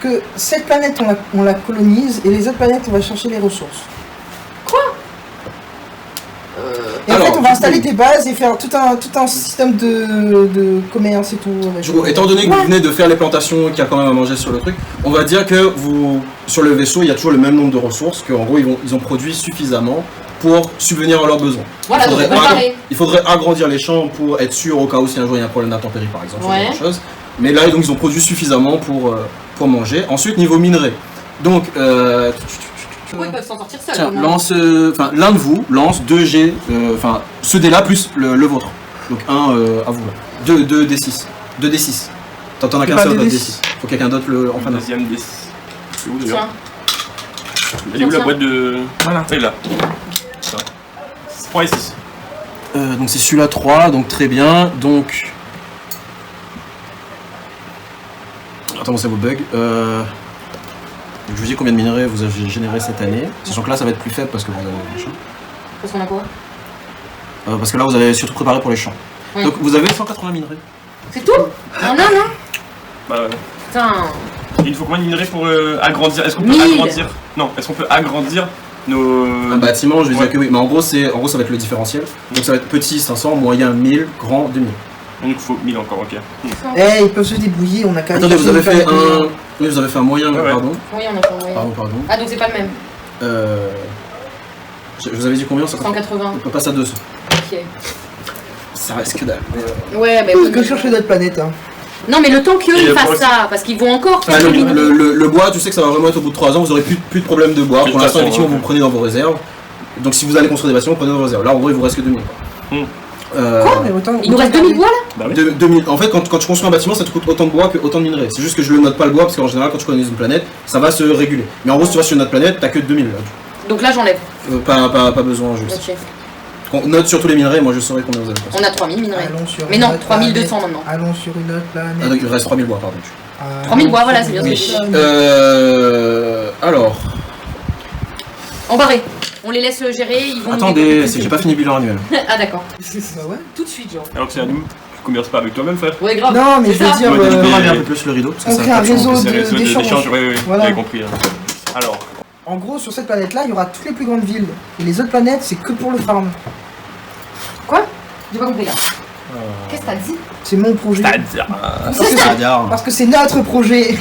que cette planète, on la colonise et les autres planètes, on va chercher les ressources. Et en Alors, fait, on va du installer coup- des bases et faire tout un système de commerce et tout. avec- Du coup, étant donné que vous venez de faire les plantations, qu'il y a quand même à manger sur le truc, on va dire que sur le vaisseau, il y a toujours le même nombre de ressources, qu'en gros, ils ont produit suffisamment pour subvenir à leurs besoins. Voilà, donc on peut barrer. Il faudrait agrandir les champs pour être sûr au cas où si un jour il y a un problème d'intempérie par exemple, ce Ouais. genre de choses. Mais là, donc, ils ont produit suffisamment pour manger. Ensuite, niveau minerai. Donc, Pourquoi ils peuvent s'en sortir seuls tiens, comment lance, l'un de vous lance 2 G, ce dé là plus le vôtre. Donc 1 à vous là. 2 D6. 2 D6. T'en as qu'un Pas seul, de pas de D6. D6. Faut que quelqu'un d'autre le en fin Deuxième des. C'est où d'ailleurs? Tiens, Elle est où la Tiens. boîte de. Voilà. Elle est là. Ça. 3 et 6. Donc c'est celui-là 3, donc très bien. Donc. Attends, c'est vos bugs. Je vous dis combien de minerais vous avez généré cette année. Sachant que là ça va être plus faible parce que vous avez machin. parce qu'on a quoi? Parce que là vous avez surtout préparé pour les champs. Oui. Donc vous avez 180 minerais. C'est tout? Non, non, non. Bah ouais. Putain. Il faut combien de minerais pour agrandir? Est-ce qu'on peut 1000. agrandir? Non, est-ce qu'on peut agrandir nos. Un bâtiment, je vais Ouais. dire que oui. Mais en gros ça va être le différentiel. Donc ça va être petit 500, moyen 1000, grand 2000. Il nous faut 1000 encore, ok. Eh, ils peuvent se débrouiller, on a qu'à. Attendez, vous avez fait un. un. Oui, vous avez fait un moyen, Ouais, ouais. pardon. Oui, on a pas envoyé. Pardon. Ah, donc c'est pas le même. Je vous avais dit combien ça 180. On peut passer à 200. Ok. Ça reste que dalle. Ouais, mais. Que chercher d'autres planètes, hein. Non, mais le temps qu'eux Et ils le fassent bois ça, parce qu'ils vont encore Ah, faire des minerais. le bois, tu sais que ça va vraiment être au bout de 3 ans, vous aurez plus de problème de bois. De Pour toute l'instant, façon, effectivement, ouais. vous prenez dans vos réserves. Donc si vous allez construire des bâtiments, prenez dans vos réserves. Là, en gros, il vous reste que 2000. Hmm. Quoi? Mais autant. Il nous reste 2000 bois là? Bah oui. 2000. En fait, quand tu construis un bâtiment, ça te coûte autant de bois que autant de minerais. C'est juste que je le note pas le bois parce qu'en général, quand tu connais une planète, ça va se réguler. Mais en gros, si tu vas sur une autre planète, t'as que 2000. Là. Donc là j'enlève. Pas besoin, je sais. Ok. On note sur tous les minerais, moi je saurai combien vous avez. On a 3000 minerais. Allons sur Mais une non, autre 3200 planète. maintenant. Allons sur une autre Ah, planète. donc il reste 3000 bois, pardon. 3000 bois, voilà, c'est bien ce que Oui. j'ai dit. Alors, Embarré. On les laisse gérer, ils vont. nous attendez, développer. j'ai pas fini le bilan annuel. Ah d'accord. Bah ouais. Tout de suite, genre. Alors que c'est à nous, tu commerces pas avec toi-même, frère. Ouais, grave. Non, mais C'est je veux ça. dire. Ouais, On va mais- regarder un peu plus le rideau. Parce que On ça crée va un pas changer. réseau C'est un réseau d'échange. d'échange, oui, Voilà. j'avais compris. Hein. Alors, En gros, sur cette planète-là, il y aura toutes les plus grandes villes. Et les autres planètes, c'est que pour le farm. Quoi? J'ai pas compris là. Qu'est-ce que t'as dit? C'est mon projet. c'est-à-dire. Parce que c'est- C'est-à-dire, Parce que c'est notre projet.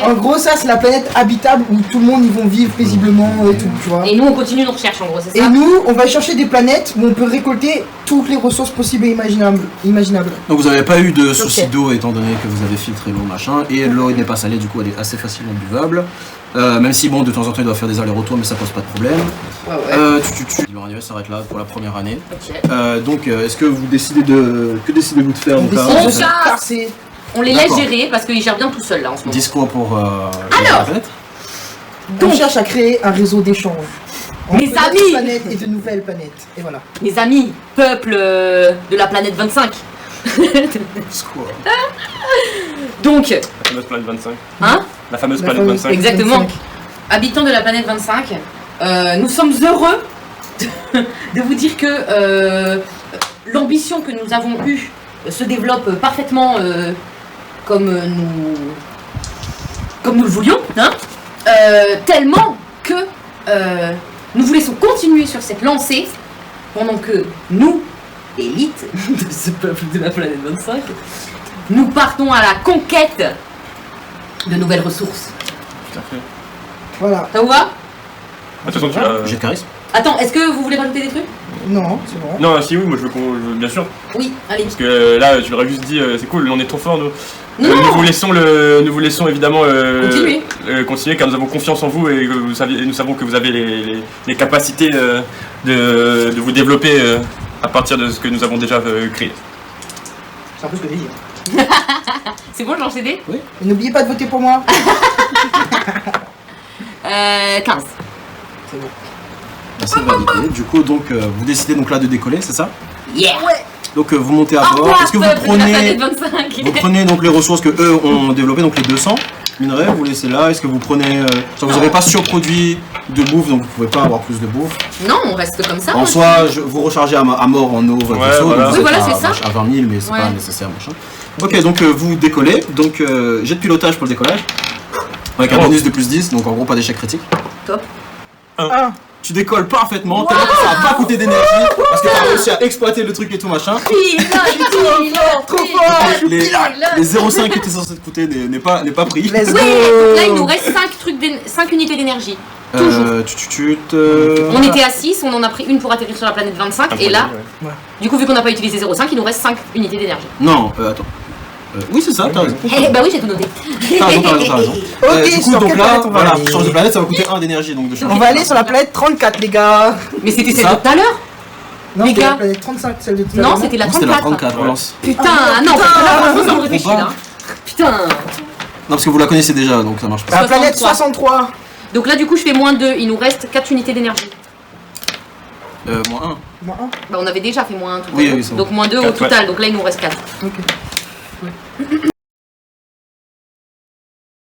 En gros, ça, c'est la planète habitable où tout le monde y vont vivre paisiblement et tout, tu vois. Et nous on continue nos recherches en gros, c'est Et ça? nous, on va chercher des planètes où on peut récolter toutes les ressources possibles et imaginables. Donc vous n'avez pas eu de soucis Ok. d'eau étant donné que vous avez filtré l'eau machin et l'eau n'est pas salée, du coup elle est assez facilement buvable. Même si bon de temps en temps il doit faire des allers-retours mais ça pose pas de problème. Ouais, ouais. Le bilan annuel s'arrête là pour la première année. Ok. Donc est-ce que vous décidez de. Que décidez-vous de faire On donc, décide là de On se chasse. casser. On les laisse D'accord. gérer parce qu'ils gèrent bien tout seuls là en ce moment. Discours pour Alors. la planète. On Donc. cherche à créer un réseau d'échange. Mes Entre notre amis. planète et de nouvelles planètes. Et voilà. Mes amis, peuple de la planète 25. Discours. Donc, La fameuse planète 25. hein? La fameuse La planète fameuse- 25. Exactement. Habitants de la planète 25, nous sommes heureux de vous dire que l'ambition que nous avons eue se développe parfaitement comme nous le voulions, hein, tellement que nous vous laissons continuer sur cette lancée pendant que nous, élite de ce peuple de la planète 25, nous partons à la conquête de nouvelles ressources. Tout à fait. Voilà. Ça vous va? De toute façon, tu as- J'ai de charisme. Attends, est-ce que vous voulez rajouter des trucs? Non, c'est bon. Non, si oui, moi je veux bien sûr. Oui, allez. Parce que là, tu leur as juste dit, c'est cool, on est trop fort, nous. Non, Nous vous laissons évidemment Continuer. continuer car nous avons confiance en vous et que nous savons que vous avez les capacités de vous développer à partir de ce que nous avons déjà créé. C'est un peu ce que j'ai dit. C'est bon, j'ai enchaîné? Et n'oubliez pas de voter pour moi. 15. C'est bon. C'est validé. Du coup, donc, vous décidez donc là de décoller, c'est ça? Yeah! Donc, vous montez à Au bord. revoir, Est-ce que vous peuple de la prenez, planète 25. vous prenez donc les ressources que eux ont développées, donc les 200, minerai, vous laissez là. Est-ce que vous prenez. Vous n'avez pas surproduit de bouffe, donc vous pouvez pas avoir plus de bouffe. Non, on reste comme ça. En soi, vous rechargez à mort en eau votre Ouais, vaisseau. voilà. Donc vous Oui, êtes voilà, c'est ça. à 20 000, mais c'est Ouais. pas nécessaire, machin. Ok, donc vous décollez. Donc jet de pilotage pour le décollage. Avec un Oh. bonus de plus 10, donc en gros pas d'échec critique. Top. Ah, Tu décolles parfaitement, tellement que ça a pas coûté d'énergie, parce que t'as réussi à exploiter le truc et tout machin. trop fort. Les 0,5 qui étaient censés te coûter n'est pas pris. Let's Oui, go. donc là il nous reste 5 unités d'énergie. Toujours. On On était à 6, on en a pris une pour atterrir sur la planète 25, et là, du coup vu qu'on n'a pas utilisé 0,5, il nous reste 5 unités d'énergie. Non, attends. Oui, c'est ça, t'as raison. Bah oui, j'ai tout noté. T'as raison. Ok, Du coup, sur donc quelle là, planète on va voilà, aller change de planète, ça va coûter 1 d'énergie, donc de changer. On va aller sur la planète 34, les gars. Mais c'était celle Ça. de tout à l'heure. Non, Les c'était gars. la planète 35, celle de tout à Non, l'heure, c'était la C'était la 34. 34, relance. Putain, non, parce que là franchement ça me réfléchit pas. là. Putain. Non, parce que vous la connaissez déjà, donc ça marche pas. La planète 63. 63. Donc là du coup je fais moins 2, il nous reste 4 unités d'énergie. Moins Moins Bah on avait déjà fait moins 1 tout à Oui, l'heure. oui, c'est bon. Donc moins 2 au 4, total, donc là il nous reste 4. 1. Ok.